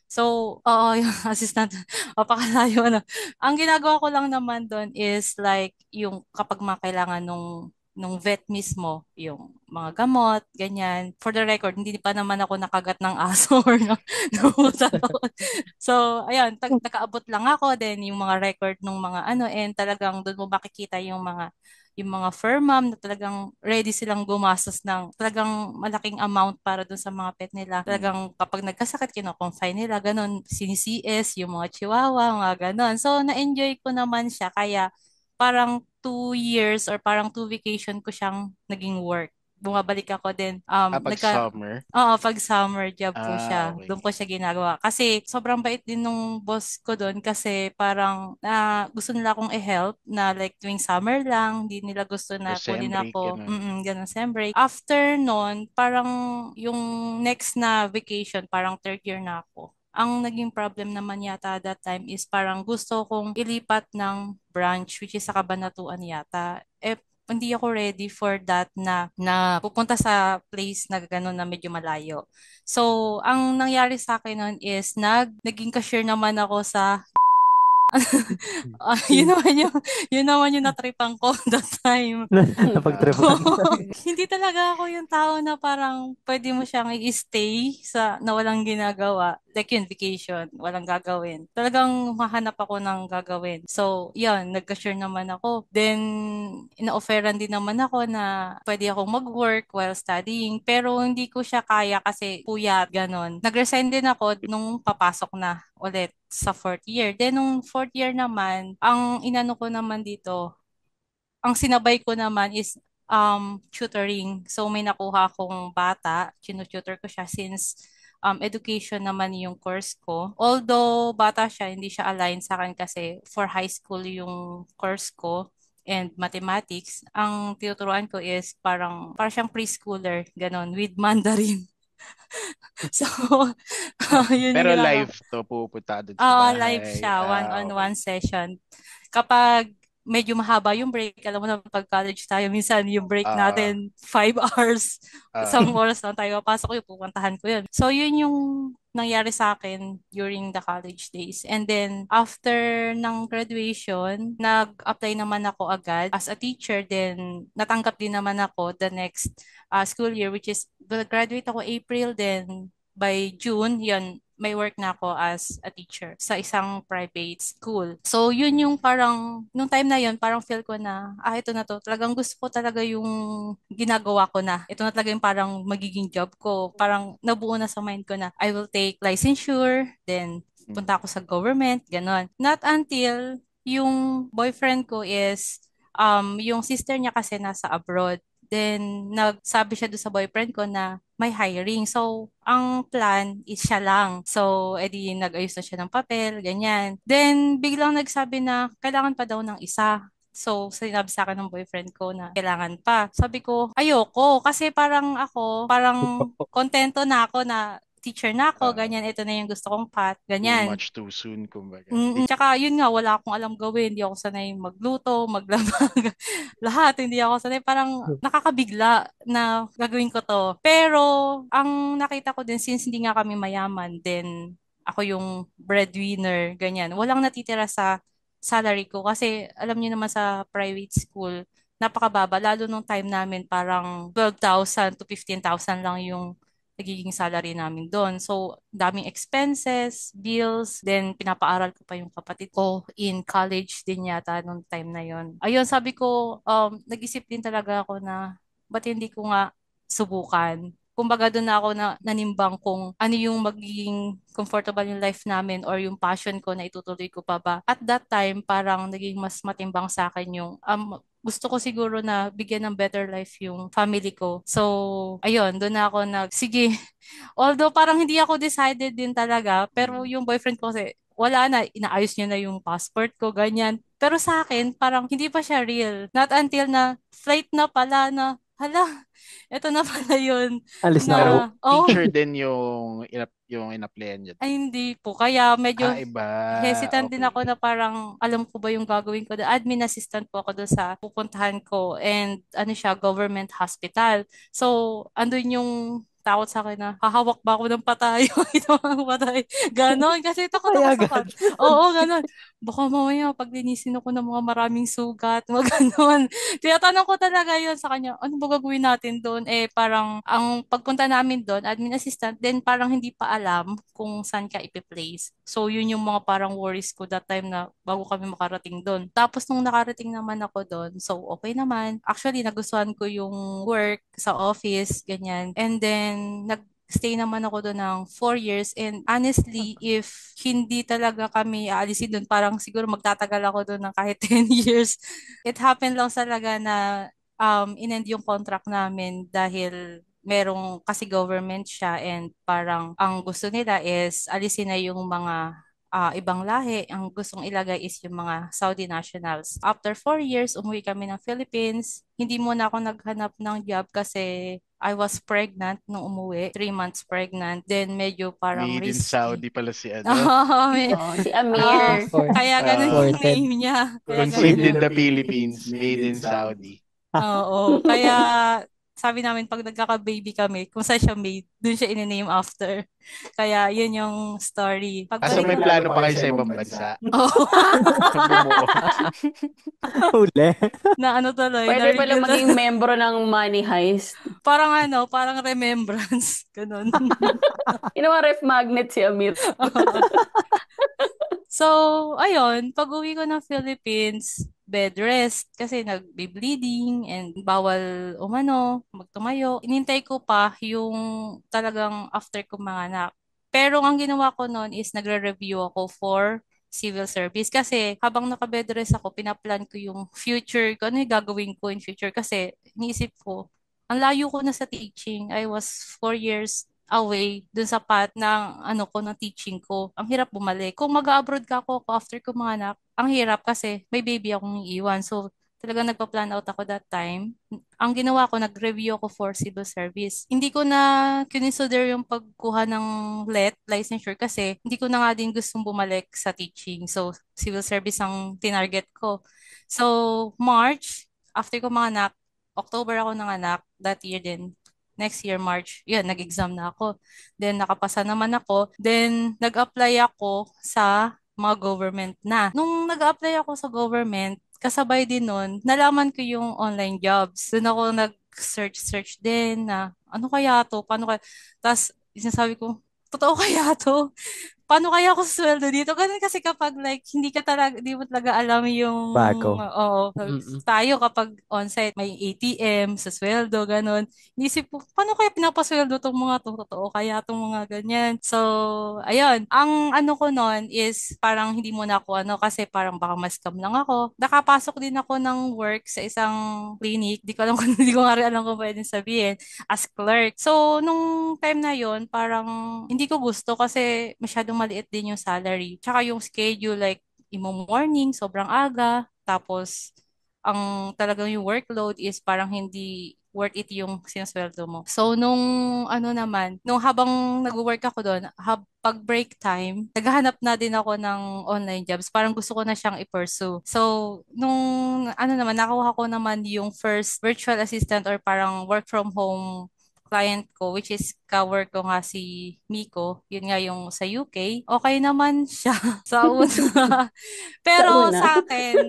S4: So, oo, yung assistant, mapakalayo na. Ang ginagawa ko lang naman doon is like yung kapag makailangan nung vet mismo, yung mga gamot, ganyan. For the record, hindi pa naman ako nakagat ng aso or nangusa doon. So, ayun, nakaabot lang ako, then yung mga record ng mga and talagang doon mo makikita yung mga fur mom na talagang ready silang gumastos ng talagang malaking amount para doon sa mga pet nila. Talagang kapag nagkasakit, kino-confine nila, ganun, sinisies, yung mga chihuahua, mga ganun. So, na-enjoy ko naman siya, kaya parang 2 years or parang 2 vacation ko siyang naging work. Bumabalik ako din.
S2: Pag summer?
S4: Oo, pag summer job po siya.
S2: Okay.
S4: Doon ko siya ginagawa. Kasi sobrang bait din nung boss ko doon kasi parang gusto nila akong i-help na like tuwing summer lang, hindi nila gusto na
S2: Sem
S4: kunin
S2: break,
S4: ako.
S2: ganun.
S4: Ganun, sem break. After nun, parang yung next na vacation, parang third year na ako. Ang naging problem naman yata that time is parang gusto kong ilipat ng branch which is sa Cabanatuan yata. Hindi ako ready for that na pupunta sa place na gano'n na medyo malayo. So, ang nangyari sa akin nun is naging cashier naman ako sa yun naman yung natripan ko that time.
S3: Napagtripan.
S4: Hindi talaga ako yung tao na parang pwede mo siyang i-stay na walang ginagawa. Like yun, vacation, walang gagawin. Talagang mahanap ako ng gagawin. So, yun, nag-cashier naman ako. Then, ina-offeran din naman ako na pwede akong mag-work while studying. Pero hindi ko siya kaya kasi puyat, ganon. Nag-resign din ako nung papasok na ulit sa fourth year. Then, nung fourth year naman, ang inano ko naman dito, ang sinabay ko naman is tutoring. So may nakuha akong bata, tinututor ko siya since education naman yung course ko. Although bata siya, hindi siya aligned sa akin kasi for high school yung course ko and mathematics. Ang tinuturuan ko is parang siyang preschooler, ganon, with Mandarin. So, yun yung
S2: Pero
S4: ginagawa.
S2: live to, pupunta doon sa bahay.
S4: Live siya, one-on-one
S2: Okay.
S4: session. Kapag medyo mahaba yung break, alam mo na pag college tayo, minsan yung break
S2: Ah,
S4: natin 5 hours,
S2: ah,
S4: isang oras lang tayo papasok, yung pupuntahan ko yun. So, yun yung nangyari sa akin during the college days. And then, after ng graduation, nag-apply naman ako agad as a teacher. Then, natanggap din naman ako the next school year, which is, graduate ako April, then by June, yun, may work na ako as a teacher sa isang private school. So, yun yung parang, nung time na yun, parang feel ko na, ito na to. Talagang gusto ko talaga yung ginagawa ko na. Ito na talaga yung parang magiging job ko. Parang nabuo na sa mind ko na, I will take licensure, then punta ako sa government, ganon. Not until yung boyfriend ko is, yung sister niya kasi nasa abroad. Then, nagsabi siya doon sa boyfriend ko na may hiring. So, ang plan is siya lang. So, edi nag-ayos na siya ng papel, ganyan. Then, biglang nagsabi na kailangan pa daw ng isa. So, sinabi sa akin ng boyfriend ko na kailangan pa. Sabi ko, ayoko. Kasi parang ako, parang kontento na ako na teacher na ako,
S2: Ah,
S4: ganyan. Ito na yung gusto kong path,
S2: too
S4: ganyan.
S2: much too soon, kumbaga.
S4: Tsaka yun nga, wala akong alam gawin. Hindi ako sanay magluto, maglaba, lahat. Hindi ako sanay. Parang nakakabigla na gagawin ko to. Pero, ang nakita ko din, since hindi nga kami mayaman, then ako yung breadwinner, ganyan. Walang natitira sa salary ko. Kasi, alam niyo naman sa private school, napakababa. Lalo nung time namin, parang 12,000 to 15,000 lang yung nagiging salary namin doon. So, daming expenses, bills, then pinapaaral ko pa yung kapatid ko in college din yata nung time na yon. Ayun, sabi ko, nag-isip din talaga ako na ba't hindi ko nga subukan. Kumbaga doon na ako na nanimbang kung ano yung magiging comfortable yung life namin or yung passion ko na itutuloy ko pa ba. At that time, parang naging mas matimbang sa akin yung gusto ko siguro na bigyan ng better life yung family ko. So, ayun, doon na ako sige. Although parang hindi ako decided din talaga, pero
S2: Mm.
S4: yung boyfriend ko kasi, wala na, inaayos niya na yung passport ko, ganyan. Pero sa akin, parang hindi pa siya real. Not until na flight na pala na, hala, eto na pala yun
S3: Alis na po.
S2: Pero
S4: na, oh,
S2: teacher din yung in-applyan niya.
S4: ay hindi po. Kaya medyo
S2: Iba.
S4: hesitant din ako
S2: Okay.
S4: na parang alam ko ba yung gagawin ko. Admin assistant po ako doon sa pupuntahan ko and ano siya, government hospital. So, andun yung takot sa akin na hahawak ba ako ng patay o ito ang patay. Ganon. Kasi takot ako
S3: Kaya
S4: sa
S3: agad.
S4: Oo, ganon. Baka mamaya pag linisin ako ng mga maraming sugat, mga ganon. Tinatanong ko talaga yun sa kanya, ano ba gagawin natin doon? Eh, parang ang pagpunta namin doon, admin assistant, then parang hindi pa alam kung saan ka ipi-place. So, yun yung mga parang worries ko that time na bago kami makarating doon. Tapos, nung nakarating naman ako doon, so, okay naman. Actually, nagustuhan ko yung work sa office, ganyan. And then, stay naman ako doon ng 4 years and honestly, if hindi talaga kami aalisin doon, parang siguro magtatagal ako doon ng kahit 10 years. It happened lang talaga na in-end yung contract namin dahil merong kasi government siya and parang ang gusto nila is alisin na yung mga ibang lahi. Ang gustong ilagay is yung mga Saudi nationals. After 4 years, umuwi kami ng Philippines. Hindi muna ako naghanap ng job kasi I was pregnant nung umuwi. 3 months pregnant. Then medyo parang
S2: Made in
S4: risky.
S2: Saudi pala si
S1: Oh, si Amir.
S4: Kaya ganun
S2: Ah,
S4: yung
S7: Imported.
S4: name niya. Kaya
S2: conceived in
S4: ganun.
S2: the Philippines, made in Saudi.
S4: Oo. Kaya sabi namin pag nagkaka-baby kami, kung saan siya made, dun siya in-name after. Kaya yun yung story.
S2: So
S4: Pagbalik
S2: may
S4: na.
S2: plano pa kayo sa ibang bansa?
S4: Oo.
S2: Bumuo.
S3: Huli.
S4: Na ano tuloy,
S1: Pwede pala
S4: na-reveal na.
S1: maging membro ng Money Heist.
S4: Parang remembrance. Ganun.
S1: Yung mga ref magnet si Amir.
S4: So, ayun, pag-uwi ko ng Philippines, bed rest kasi nagbe-bleeding and bawal magtumayo. Inintay ko pa yung talagang after ko manganak. Pero ang ginawa ko noon is nagre-review ako for civil service kasi habang naka-bed rest ako, pinaplan ko yung future ko, ano yung gagawin ko in future kasi iniisip ko, ang layo ko na sa teaching. I was 4 years away dun sa path ng ng teaching ko. Ang hirap bumalik. Kung mag-abroad ka ako after ko mga anak, ang hirap kasi may baby akong iiwan. So, talagang nagpa-plan out ako that time. Ang ginawa ko, nag-review ako for civil service. Hindi ko na consider yung pagkuha ng licensure kasi hindi ko na nga din gustong bumalik sa teaching. So, civil service ang tinarget ko. So, March, after ko mga anak, October ako nanganak, that year din next year, March, yun, nag-exam na ako. Then, nakapasa naman ako. Then, nag-apply ako sa mga government na. Nung nag-apply ako sa government, kasabay din nun, nalaman ko yung online jobs. Doon ako nag-search din na, ano kaya to? Paano kaya? Tapos, sinasabi ko, totoo kaya to? paano kaya ako sweldo dito? Ganun kasi kapag like, hindi ka talaga, di mo talaga alam yung,
S3: Bago.
S4: oo,
S7: Mm-mm.
S4: tayo kapag on-site, may ATM, sa sweldo, ganun. Inisip ko, paano kaya pinapasweldo tong mga to? Totoo kaya tong mga ganyan? So, ayun. Ang ano ko nun is parang hindi muna ako ano kasi parang baka ma-scam lang ako. Nakapasok din ako ng work sa isang clinic. Di ko alam kung hindi ko nga rin alam kung pwedeng sabihin as clerk. So, nung time na yon parang hindi ko gusto kasi masyadong maliit din yung salary. Tsaka yung schedule like imo morning, sobrang aga. Tapos, ang talagang yung workload is parang hindi worth it yung sinasweldo mo. So, nung ano naman, nung habang nag-work ako doon, pag break time, naghahanap na din ako ng online jobs. Parang gusto ko na siyang i-pursue. So, nung ano naman, nakuha ko naman yung first virtual assistant or parang work from home client ko, which is ka-work ko nga si Miko, yun nga yung sa UK, okay naman siya sa una.
S1: Sa
S4: Pero
S1: una.
S4: sa akin,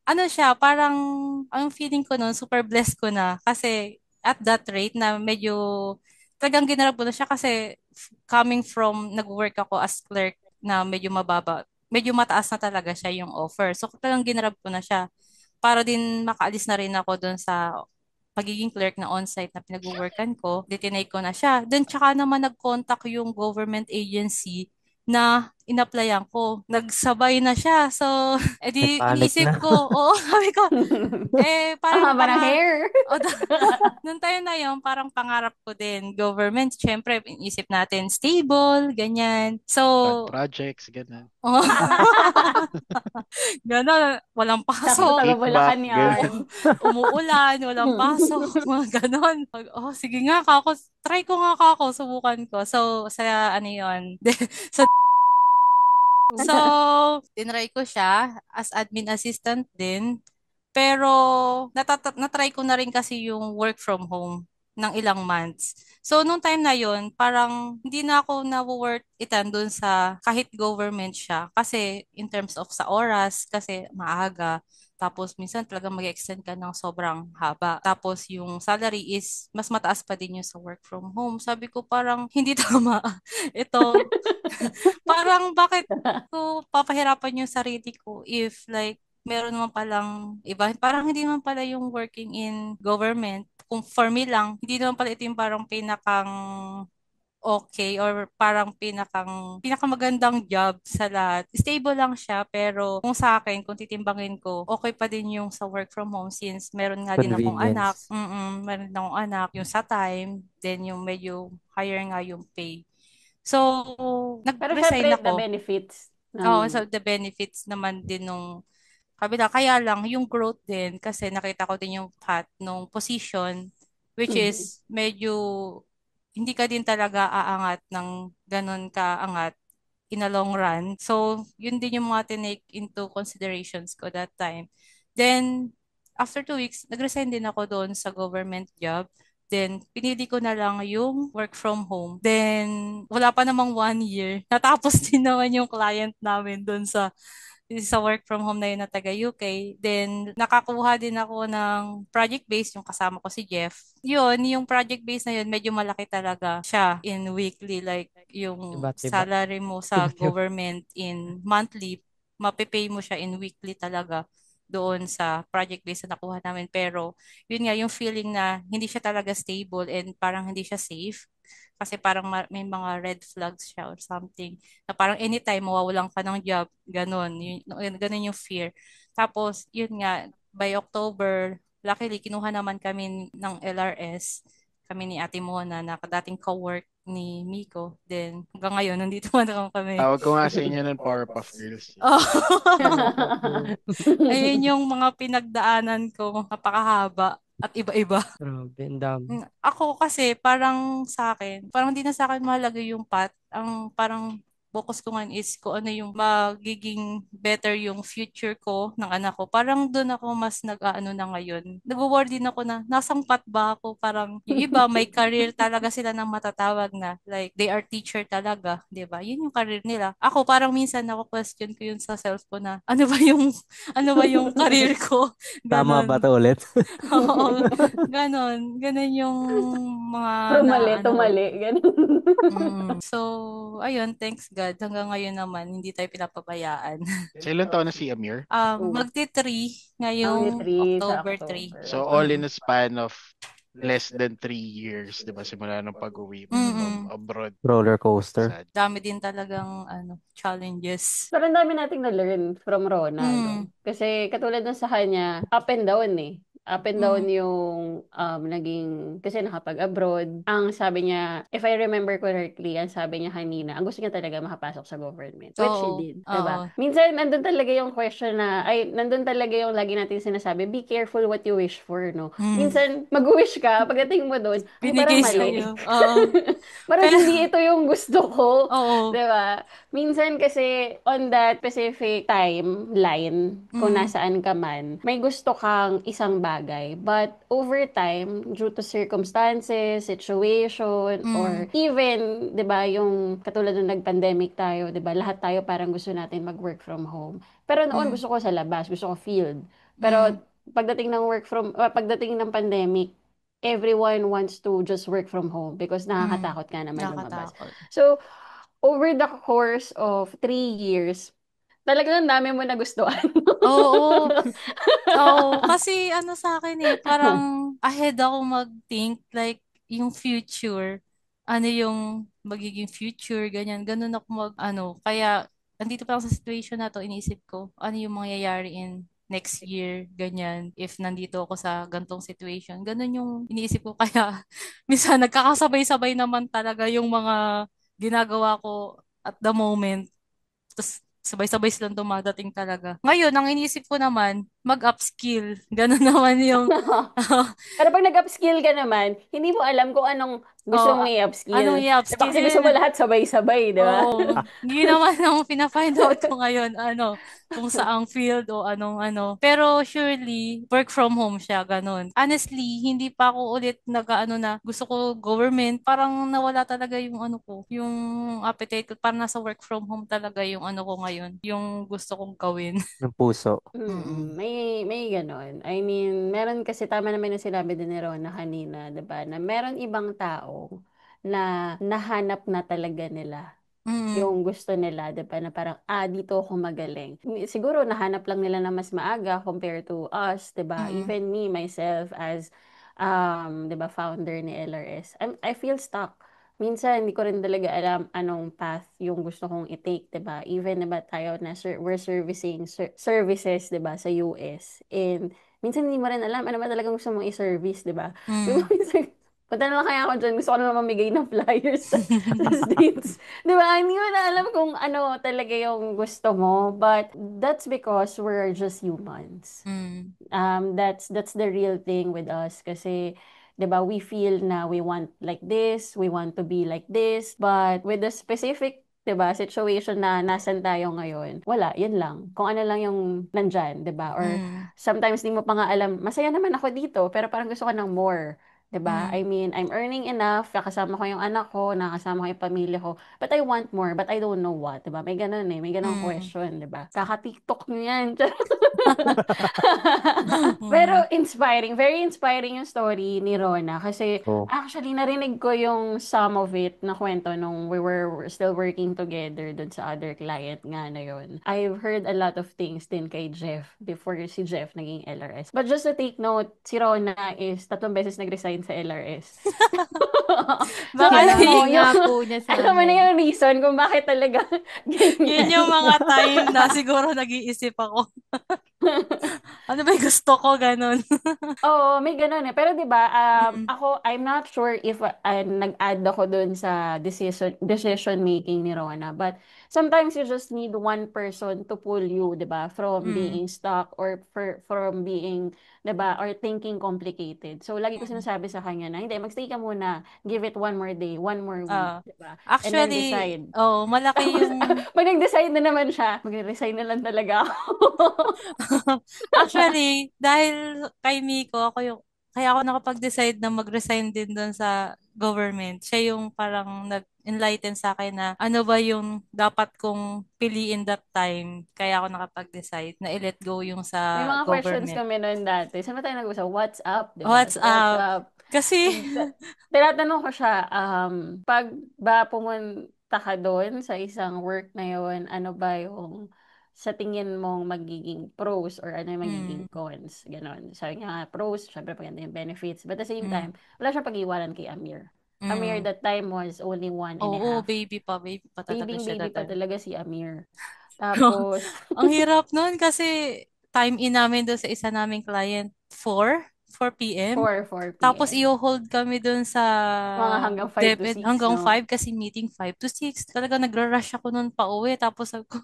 S4: ano siya, parang ang feeling ko noon, super blessed ko na kasi at that rate na medyo talagang ginarap ko na siya kasi coming from nag-work ako as clerk na medyo mababa, medyo mataas na talaga siya yung offer. So talagang ginarap ko na siya para din makaalis na rin ako doon sa pagiging clerk na on-site na pinag-workan ko, ditinay ko na siya. Then tsaka naman nag-contact yung government agency na in-applyan ko. Nagsabay na siya. So, edi
S3: Nagpanic na.
S4: inisip ko, oo, sabi ko,
S1: Ang
S4: parang
S1: haba ng hair.
S4: o, nung time na yun, parang pangarap ko din. Government, syempre, inisip natin, stable, ganyan. So,
S2: Fun projects, ganun.
S4: oh, gano'n, walang
S1: Sakto
S4: pasok.
S1: taga
S2: Kickback,
S1: Bulacan
S2: ganun.
S1: yan.
S4: Umuulan, walang pasok, mga ganon. Sige nga kako, try ko nga kako, subukan ko. So, sa ano yun, sa so, tinry ko siya as admin assistant din. Pero, natry ko na rin kasi yung work from home ng ilang months. So, nung time na yon parang hindi na ako na-worth itan dun sa kahit government siya. Kasi, in terms of sa oras, kasi maaga. Tapos, minsan talaga mag-extend ka ng sobrang haba. Tapos, yung salary is mas mataas pa din yung sa work from home. Sabi ko parang hindi tama. Ito, parang bakit ko papahirapan yung sarili ko if like meron naman palang iba. Parang hindi naman pala yung working in government. Kung for me lang, hindi naman pala ito yung parang pinakang okay or parang pinakamagandang job sa lahat. Stable lang siya pero kung sa akin, kung titimbangin ko, okay pa din yung sa work from home since meron nga din akong anak.
S3: Convenience.
S4: Meron din akong anak. Yung sa time, then yung medyo higher nga yung pay. So,
S1: Pero
S4: nag-resign
S1: syempre, the
S4: ako.
S1: benefits
S4: Oo,
S1: ng...
S4: so the benefits naman din nung kabila. Kaya lang, yung growth din, kasi nakita ko din yung path nung position, which
S1: Mhm.
S4: is medyo hindi ka din talaga aangat ng ganun kaangat in a long run. So, yun din yung mga tinake into considerations ko that time. Then, after 2 weeks, nag-resign din ako doon sa government job. Then, pinili ko na lang yung work from home. Then, wala pa namang 1 year. Natapos din naman yung client namin doon sa work from home na yun na taga UK. Then, nakakuha din ako ng project-based, yung kasama ko si Jeff. Yun, yung project-based na yun, medyo malaki talaga siya in weekly. Like, yung
S7: Iba't iba.
S4: salary mo sa
S7: Iba't iba.
S4: government in monthly, mapipay mo siya in weekly talaga doon sa project-based na nakuha namin. Pero, yun nga, yung feeling na hindi siya talaga stable and parang hindi siya safe. Kasi parang may mga red flags siya or something na parang anytime mawawalan ka ng job, ganun, ganun yung fear. Tapos, yun nga, by October, luckily, kinuha naman kami ng LRS, kami ni Ate Mona, na dating co-work ni Miko. Then, hanggang ngayon, nandito man lang kami.
S2: Tawag ko nga sa inyo ng Powerpuff Girls.
S4: Oh.
S7: Powerpuff
S4: Ayun yung mga pinagdaanan ko, napakahaba at iba-iba.
S7: Grabe, ang dami.
S4: Ako kasi parang sa akin, parang hindi na sa akin mahalaga yung path. Ang parang focus ko ngayon is kung ano yung magiging better yung future ko ng anak ko. Parang doon ako mas nag-aano na ngayon. Nag-worry din ako na nasang path ba ako? Parang yung iba may career talaga sila ng matatawag na. Like they are teacher talaga, 'di ba? Yun yung career nila. Ako parang minsan ako question ko yun sa self ko na ano ba yung ano ba yung career ko?
S3: Tama ba
S4: Ganon.
S3: to ulit?
S4: Oo, ganon. Ganon yung mga na
S1: Tumali,
S4: ano.
S1: tumali. Ganun.
S4: So, ayun, thanks God, hanggang ngayon naman, hindi tayo pinapabayaan.
S2: Sa ilang taon na si Amir?
S1: Oh,
S4: Magti-3
S1: only
S4: ngayong
S1: 3 sa
S4: October 3.
S1: October.
S2: So all in a span of less than 3 years, di ba? Simula nung pag-uwi mo from
S4: Mm-mm.
S2: abroad.
S3: Roller coaster.
S2: Sad.
S4: Dami din talagang challenges.
S1: Pero ang dami nating na-learn from Rona, no?
S4: Mm.
S1: Kasi katulad ng sa kanya, up and down eh. Up and down
S4: Mm.
S1: yung naging, kasi nakapag-abroad. Ang sabi niya, if I remember correctly, ang sabi niya kanina, ang gusto niya talaga makapasok sa government. Which she
S4: Oo.
S1: did,
S4: Oo.
S1: diba? Minsan, nandun talaga yung question nandun talaga yung lagi natin sinasabi, be careful what you wish for, no?
S4: Mm.
S1: Minsan, mag-wish ka, pagdating mo doon, ay parang
S4: Binigay
S1: mali.
S4: sa'yo. Oo.
S1: Parang
S4: Kaya,
S1: hindi ito yung gusto ko.
S4: oo.
S1: Diba? Minsan kasi on that specific timeline, kung
S4: Mm.
S1: nasaan ka man, may gusto kang isang bagay. But over time, due to circumstances, situation, or
S4: Mm.
S1: even, di ba, yung katulad nung nag-pandemic tayo, di ba, lahat tayo parang gusto natin mag-work from home. Pero noon
S4: Mm.
S1: gusto ko sa labas, gusto ko field. Pero
S4: Mm.
S1: pagdating ng pandemic, everyone wants to just work from home because
S4: Mm.
S1: nakakatakot ka naman lumabas.
S4: Nakakatakot.
S1: So, over the course of 3 years, talagang ang dami mo nagustuhan.
S4: Oo. Oo. Kasi sa akin parang ahead ako mag-think like yung future. Ano yung magiging future, ganyan. Ganun ako Kaya andito pa ako sa situation na to, iniisip ko, ano yung mangyayari in next year, ganyan. If nandito ako sa gantong situation. Ganun yung iniisip ko. Kaya minsan nagkakasabay-sabay naman talaga yung mga ginagawa ko at the moment. Tapos sabay-sabay silang dumadating talaga. Ngayon, ang inisip ko naman, mag-upskill. Ganun naman yung,
S1: Pero pag nag-upskill ka naman, hindi mo alam kung anong gusto
S4: oh,
S1: mong
S4: anong
S1: i-upskill. Diba?
S4: i-upskill
S1: Kasi gusto mo
S4: yun.
S1: lahat sabay-sabay, di ba?
S4: Oo, hindi naman ang pina-find out ko ngayon, kung saang field o anong Pero surely, work from home siya, ganun. Honestly, hindi pa ako ulit na gusto ko government. Parang nawala talaga yung yung appetite ko. Parang nasa work from home talaga yung ko ngayon, yung gusto kong gawin.
S3: Ng puso.
S4: Mm-mm.
S1: May ganon. I mean, meron kasi tama naman yung sinabi din ni Rona kanina, 'di ba? Na meron ibang tao na nahanap na talaga nila
S4: Mm-mm.
S1: yung gusto nila, 'di ba? Na parang dito ako magaling. Siguro nahanap lang nila na mas maaga compared to us, 'di ba?
S4: Mm-mm.
S1: Even me myself as 'di ba, founder ni LRS. I feel stuck. Minsan, hindi ko rin talaga alam anong path yung gusto kong i-take, 'di ba? Even, 'di ba, tayo na we're servicing services, 'di ba, sa US. And minsan hindi mo rin alam ano ba talagang gusto mong i-service, 'di ba? Yung
S4: Mm.
S1: minsan, punta na lang kaya ako dyan. Gusto ko na mamigay ng flyers as dates. 'Di ba? Hindi mo na alam kung ano talaga yung gusto mo. But that's because we're just humans.
S4: Mm.
S1: That's the real thing with us kasi 'di ba, we feel na we want like this, we want to be like this, but with the specific 'di ba, situation na nasan tayo ngayon, wala, yun lang. Kung ano lang yung nandyan, 'di ba? Or
S4: Mm.
S1: sometimes di mo pa nga alam, masaya naman ako dito, pero parang gusto ko ng more. 'Di ba?
S4: Mm.
S1: I mean, I'm earning enough, kakasama ko yung anak ko, nakasama ko yung pamilya ko, but I want more, but I don't know what, 'di ba? May ganun may ganung
S4: Mm.
S1: question, 'di ba? Kaka-TikTok niyo yan. Pero
S4: Mm.
S1: inspiring, very inspiring yung story ni Rona kasi
S3: Oh.
S1: actually narinig ko yung some of it na kwento nung we were still working together dun sa other client nga na yun. I've heard a lot of things din kay Jeff before si Jeff naging LRS. But just to take note, si Rona is 3 beses nag-resign sa LRS. So
S4: Baka
S1: alam mo,
S5: Sinabi nga
S1: yung
S5: po niya sa
S1: alam mo na
S5: amin.
S1: yung reason kung bakit talaga
S4: yun
S1: ganyan.
S4: yung mga time na siguro nag-iisip ako. Ano ba yung gusto ko, ganun.
S1: Oo, may ganun Pero 'di ba,
S4: Mm.
S1: ako, I'm not sure if nag-add ako dun sa decision making ni Rona. But sometimes you just need one person to pull you, 'di ba, from
S4: Mm.
S1: being stuck or from being, 'di ba, or thinking complicated. So lagi ko
S4: Mm.
S1: sinasabi sa kanya na, hindi, magstay ka muna, give it one more day, one more week,
S4: Ah,
S1: 'di ba? And then
S4: actually,
S1: decide.
S4: malaki
S1: Tapos,
S4: yung
S1: pag nag-decide na naman siya, mag-resign na lang talaga ako.
S4: actually, dahil kay Miko, kaya ako nakapag-decide na mag-resign din doon sa government. Siya yung parang nag-enlighten sa akin na ano ba yung dapat kong piliin that time. Kaya ako nakapag-decide na i-let go yung
S1: May
S4: sa
S1: mga questions
S4: government.
S1: kami noon dati. Saan ba tayo nag-usap? What's up, 'di ba?
S4: What's
S1: So, what's
S4: up?
S1: up?
S4: Kasi,
S1: Tinatanong ko siya, pag ba ka doon sa isang work na yun, ano ba yung sa tingin mong magiging pros or ano yung magiging
S4: Mm.
S1: cons, ganon. Sabi nga, pros, syempre maganda yung benefits. But at the same
S4: Mm.
S1: time, wala siyang pag-iwanan kay Amir. Amir
S4: Mm.
S1: that time was only 1 and a
S4: Oo,
S1: half.
S4: baby pa talaga
S1: Baby
S4: siya
S1: baby
S4: that
S1: pa
S4: time.
S1: talaga si Amir. Tapos,
S4: Ang hirap nun kasi time in namin doon sa isa naming client 4 p.m.
S1: 4
S4: Tapos
S1: p.m.
S4: i-hold kami doon sa
S1: Mga hanggang 5 to
S4: DepEd
S1: 6,
S4: hanggang
S1: no?
S4: 5 kasi meeting 5 to 6. Talaga nagra-rush ako noon pa uwi. Tapos ako,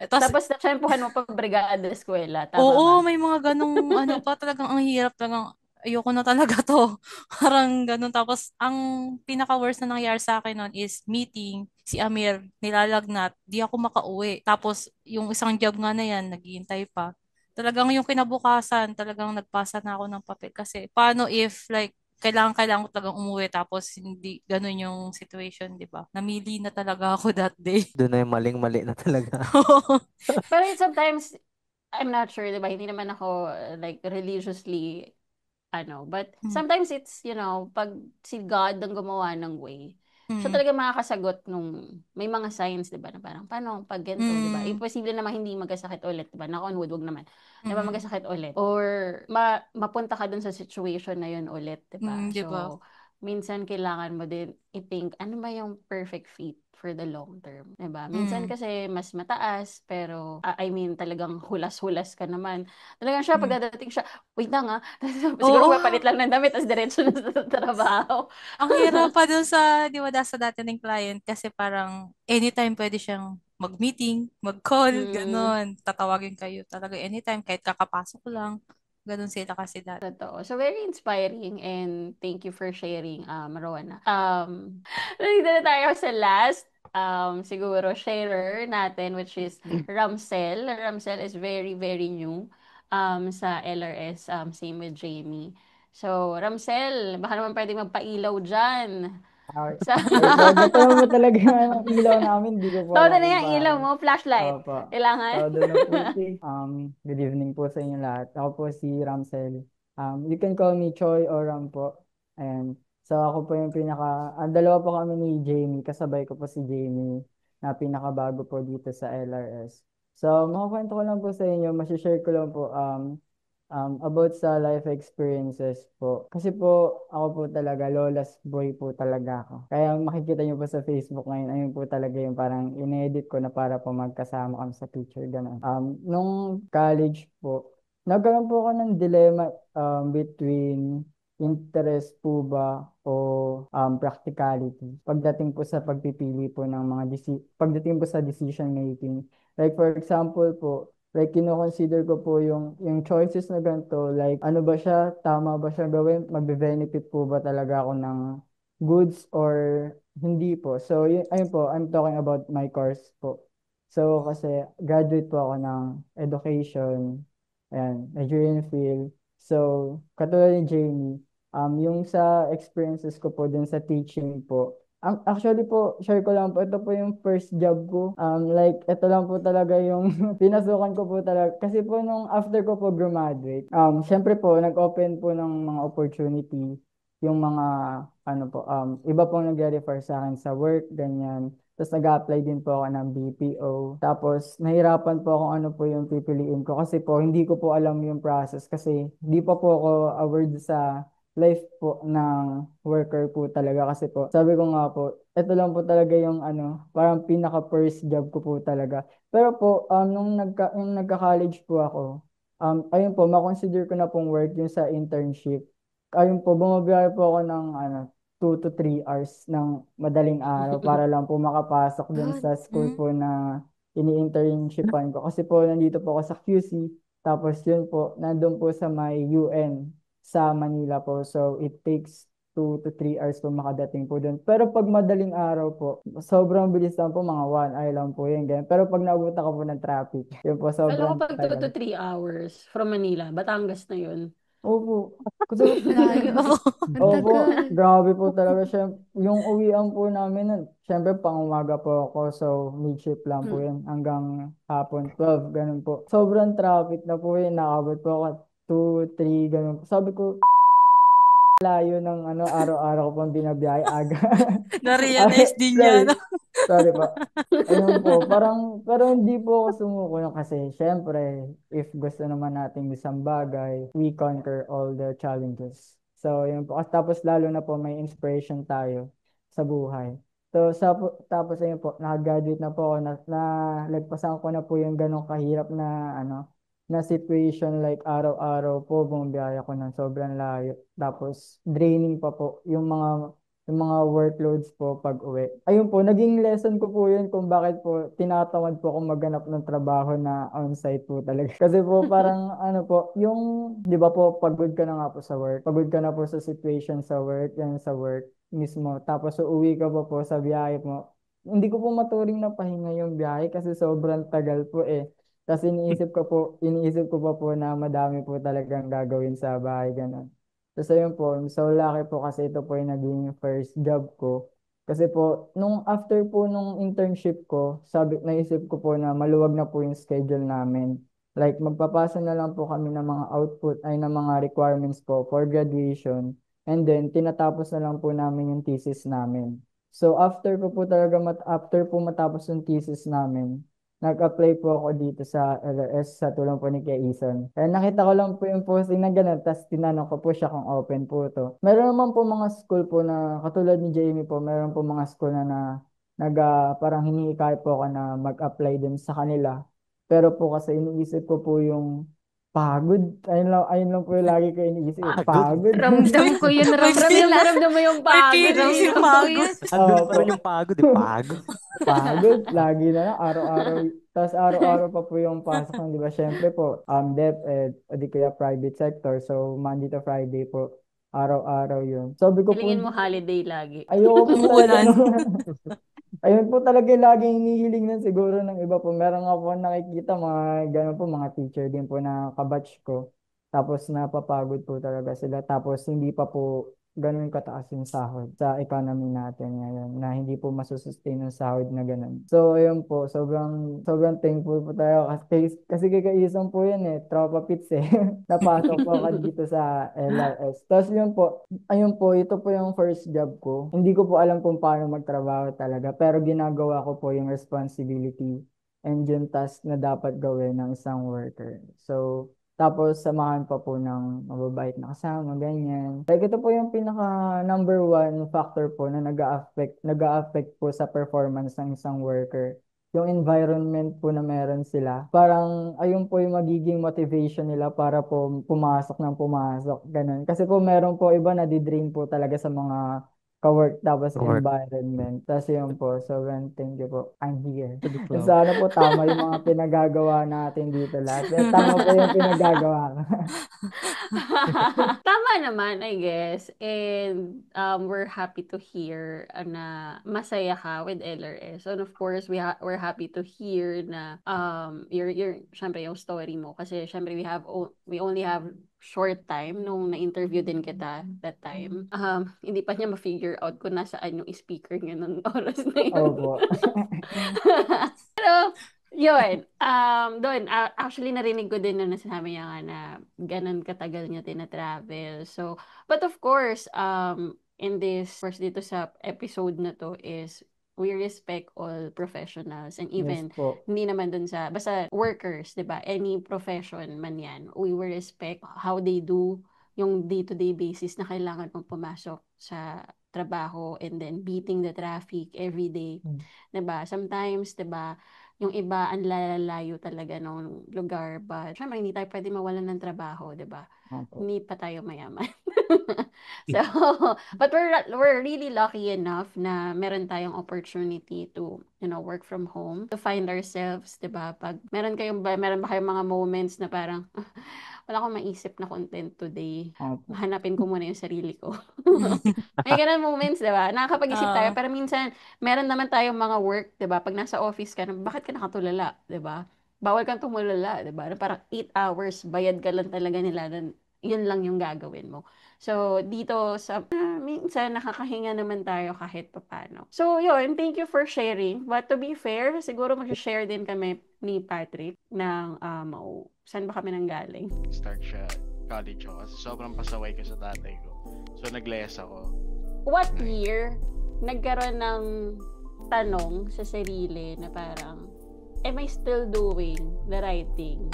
S4: tapos
S1: Tapos natsyempohan mo pa brigada eskwela, tama ba?
S4: oo, may mga ganong ano pa talagang ang hirap talagang ayoko na talaga to. Parang ganun. Tapos ang pinaka-worst na nangyari sa akin noon is meeting si Amir nilalagnat, di ako makauwi. Tapos yung isang job nga na yan, naghihintay pa. Talagang yung kinabukasan, talagang nagpasa na ako ng papel. Kasi paano if like kailangan ko talagang umuwi tapos hindi ganun yung situation, di ba? Namili na talaga ako that day.
S3: Doon na yung maling-mali na talaga.
S1: Pero sometimes, I'm not sure, di ba? Hindi naman ako like religiously but
S4: Mm.
S1: sometimes it's, pag si God ang gumawa ng way, siya
S4: Mm.
S1: talaga makakasagot nung may mga signs, di ba, na parang, paano pag ganito, di ba?
S4: Mm.
S1: Imposible naman hindi magkasakit ulit, di ba? Knock on wood, wag naman. Di ba,
S4: Mm.
S1: magkasakit ulit? Or mapunta ka dun sa situation na yun ulit, di ba?
S4: Di ba?
S1: So, minsan kailangan mo din i-think, ano ba yung perfect fit for the long term, di ba? Minsan
S4: Mm.
S1: kasi mas mataas, pero, I mean, talagang hulas-hulas ka naman. Talagang siya,
S4: Mm.
S1: pagdadating siya, wait lang ah. Siguro
S4: Oo.
S1: papalit lang ng damit, tapos diretso na sa trabaho.
S4: Ang hirap pa dun sa, di ba, sa dati ng client kasi parang anytime pwede siyang mag-meeting, mag-call,
S1: Mm,
S4: ganon. Tatawagin kayo talaga anytime, kahit kakapasok lang. Ganon sila kasi dati.
S1: totoo. So, very inspiring and thank you for sharing, Rona. Nandito na tayo sa last, siguro, sharer natin, which is Ramsel. Ramsel is very, very new sa LRS, same with Jamie. So, Ramsel, baka naman pwede magpailaw dyan.
S6: Ah,
S1: Sa
S6: wait lang, ito lang po talaga yung ilaw namin. Hindi ko po
S1: Todo
S6: alam
S1: na
S6: kung
S1: yung ilaw
S6: bakit.
S1: mo, flashlight.
S6: Opo.
S1: Kailangan.
S6: Todo na po ito eh. Good evening po sa inyo lahat. Ako po si Ramsel. You can call me Choi or Ram po. And so ako po yung dalawa po kami ni Jamie. Kasabay ko po si Jamie na pinakabago po dito sa LRS. So, makakwento ko lang po sa inyo, masishare ko lang po, about sa life experiences po. Kasi po, ako po talaga, lola's boy po talaga ako. Kaya makikita niyo po sa Facebook ngayon, ayun po talaga yung parang inedit ko na para po magkasama kami sa picture, gano'n. Nung college po, nagkaroon po ako ng dilemma between interest po ba o practicality pagdating po sa pagpipili po ng pagdating po sa decision making. Like for example po, like, kino-consider ko po yung choices na ganito, like, ano ba siya, tama ba siya gawin, magbe-benefit po ba talaga ako ng goods or hindi po. So, ayun po, I'm talking about my course po. So, kasi graduate po ako ng education, ayan, Nigerian field. So, katulad ni Jamie, yung sa experiences ko po dun sa teaching po, actually po, share ko lang po, ito po yung first job ko. Like, ito lang po talaga yung pinasukan ko po talaga. Kasi po nung after ko po graduate, syempre po, nag-open po ng mga opportunity yung mga, ano po, iba pong nag-refer sa akin sa work, ganyan. Tapos nag-apply din po ako ng BPO. Tapos nahirapan po kung ano po yung pipiliin ko kasi po hindi ko po alam yung process kasi hindi pa po ako aware sa life po ng worker po talaga kasi po sabi ko nga po ito lang po talaga yung parang pinaka first job ko po talaga pero po nung nagka-college po ako ayun po makonsider ko na pong work yung sa internship ayun po bumabiyahe po ako ng 2 to 3 hours ng madaling araw para lang po makapasok dun
S4: God.
S6: sa school po na ini-internshipan ko kasi po nandito po ako sa QC tapos yun po nandun po sa may UN sa Manila po. So, it takes 2 to 3 hours po makadating po doon. Pero pag madaling araw po, sobrang bilis lang po, mga 1 hour lang po yun. Ganyan. Pero pag nabuta ka po ng traffic, yun po,
S1: Kala ko
S6: sobrang
S1: pag 2 to
S6: tagal.
S1: 3 hours from Manila, Batangas na yun.
S6: Opo. Kasi,
S4: Layo.
S5: Ang
S6: opo,
S5: tagal.
S6: grabe po talaga siya. Yung uwian po namin nun, syempre pang umaga po ako, so mid-shift lang po yun hanggang hapon, 12, ganun po. Sobrang traffic na po yun, nakabot po ako 2, 3, ganun. Sabi ko, layo ng araw-araw ko pang binabiyahe aga. Ay,
S4: Na-realize din niya,
S6: sorry.
S4: no?
S6: Sorry po. Ayun po, parang, pero hindi po ako sumuko nun kasi syempre, if gusto naman nating isang bagay, we conquer all the challenges. So, yun po. Tapos lalo na po may inspiration tayo sa buhay. So, tapos ayun po, nakagraduate na po ako, lagpasan ko na po yung ganong kahirap na, na situation like araw-araw po, bumabiyaya ko ng sobrang layo. Tapos, draining pa po yung mga workloads po pag uwi. Ayun po, naging lesson ko po yun kung bakit po tinatamad po akong maghanap ng trabaho na on-site po talaga. Kasi po parang ano po, yung, di ba po, pagod ka na nga po sa work, pagod ka na po sa situation sa work, yan sa work mismo. Tapos uuwi ka pa po sa biyahe mo. Hindi ko po maturing na pahinga yung biyahe kasi sobrang tagal po eh. Kasi iniisip ko pa po na madami po talagang gagawin sa bahay, ganun. Tapos ayun po, so lucky po kasi ito po yung naging first job ko. Kasi po, nung after po nung internship ko, naisip ko po na maluwag na po yung schedule namin. Like, magpapasa na lang po kami ng mga output, ay ng mga requirements po for graduation. And then, tinatapos na lang po namin yung thesis namin. So, after po matapos yung thesis namin, nag-apply po ako dito sa LRS sa tulong po ni Kay Ison. Kaya nakita ko lang po yung posting na gano'n, tapos tinanong ko po siya kung open po to. Meron naman po mga school po na, katulad ni Jamie po, meron po mga school parang hinihikayat po ako na mag-apply din sa kanila. Pero po kasi iniisip ko po yung pagod. Ayun lang po yung lagi ko iniisip.
S3: Pagod.
S6: Pagod.
S5: Ramdam ko yun,
S4: May
S1: Ramdam
S5: Ramsel,
S1: na ramdam mo yung
S4: May
S1: pagod.
S4: feelings yung
S5: Ramdam ko
S4: pagod.
S5: yun.
S3: Andun pa
S6: Opo.
S3: rin yung pagod eh. Pagod.
S6: Pagod, lagi na lang, araw-araw. Tapos araw-araw pa po yung pasok ng, di ba? Syempre po, DepEd, o di kaya private sector. So, Monday to Friday po, araw-araw yun. Sabi ko po,
S1: Hilingin mo holiday lagi.
S6: ayoko po talaga.
S4: Umuulan.
S6: Ayun po talaga yung laging hinihiling na siguro ng iba po. Meron nga po nakikita mga gano'n po, mga teacher din po na kabatch ko. Tapos napapagod po talaga sila. Tapos hindi pa po ganun kataas yung sahod sa economy natin ngayon na hindi po masusustain yung sahod na ganun. So, ayun po, sobrang sobrang thankful po tayo kasi kakaisang po yan eh, tropa pits eh. Napasok po ako dito sa LRS. Tapos yun po, ayun po, ito po yung first job ko. Hindi ko po alam kung paano magtrabaho talaga, pero ginagawa ko po yung responsibility and yung task na dapat gawin ng isang worker. So, tapos samahan pa po ng mababait na kasama, ganyan. Like ito po yung pinaka number one factor po na nag-a-affect po sa performance ng isang worker. Yung environment po na meron sila. Parang ayun po yung magiging motivation nila para po pumasok ng pumasok, ganun. Kasi po meron po iba na di-drain po talaga sa mga ka-work tapos
S3: Work.
S6: environment. Tapos yun po, so thank you po. I'm here.
S3: Sa diploma.
S6: Sana po tama yung mga pinagagawa natin dito lahat. Pero tama po yung pinagagawa ko.
S1: Tama naman, I guess. And we're happy to hear na masaya ka with LRS. And of course, we're happy to hear na syempre yung story mo. Kasi syempre we only have short time nung na-interview din kita that time. Hindi pa niya ma-figure out kung nasaan yung speaker niya nung oras na yun.
S6: Opo.
S1: Pero, yun, doon, actually narinig ko din na sinabi niya nga na ganun katagal niya tina-travel. So, but of course, in this, first dito sa episode na to is, we respect all professionals and even
S6: Yes po.
S1: hindi naman dun sa, basta workers, di ba? Any profession man yan, we will respect how they do yung day-to-day basis na kailangan mong pumasok sa trabaho and then beating the traffic every day. Diba? Sometimes, diba, yung iba ang lalayo talaga ng lugar but syempre hindi tayo pwede mawalan ng trabaho, diba?
S6: Opo.
S1: Hindi pa tayo mayaman. So, but we're really lucky enough na meron tayong opportunity to, work from home, to find ourselves, 'di ba? Pag meron ba kayong mga moments na parang wala akong maisip na content today.
S6: Opo.
S1: Hanapin ko muna yung sarili ko. May ganun moments, 'di ba? Nakakapag-isip tayo, pero minsan meron naman tayong mga work, 'di ba? Pag nasa office ka, bakit ka nakatulala, 'di ba? Bawal kang tumulala, 'di ba? Parang 8 hours bayad ka lang talaga nila, yun lang yung gagawin mo. So, dito sa minsan nakakahinga naman tayo kahit papaano. So, yun, thank you for sharing. But to be fair, siguro mag-share din kami ni Patrick ng saan ba kami nanggaling?
S2: Start siya college ako kasi sobrang pasaway ko sa tatay ko. So, nag-less ako.
S1: What year nagkaroon ng tanong sa sarili na parang, am I still doing the right thing?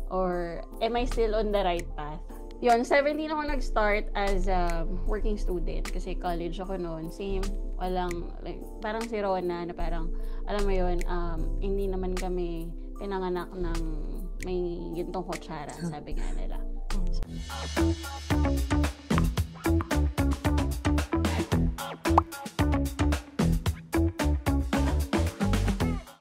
S1: Or am I still on the right path? Yun, 17 ako nag-start as a working student kasi college ako noon. Same, walang, like, parang si Rona na parang, alam mo yun, hindi naman kami pinanganak ng may gintong kutsara, sabi nga nila.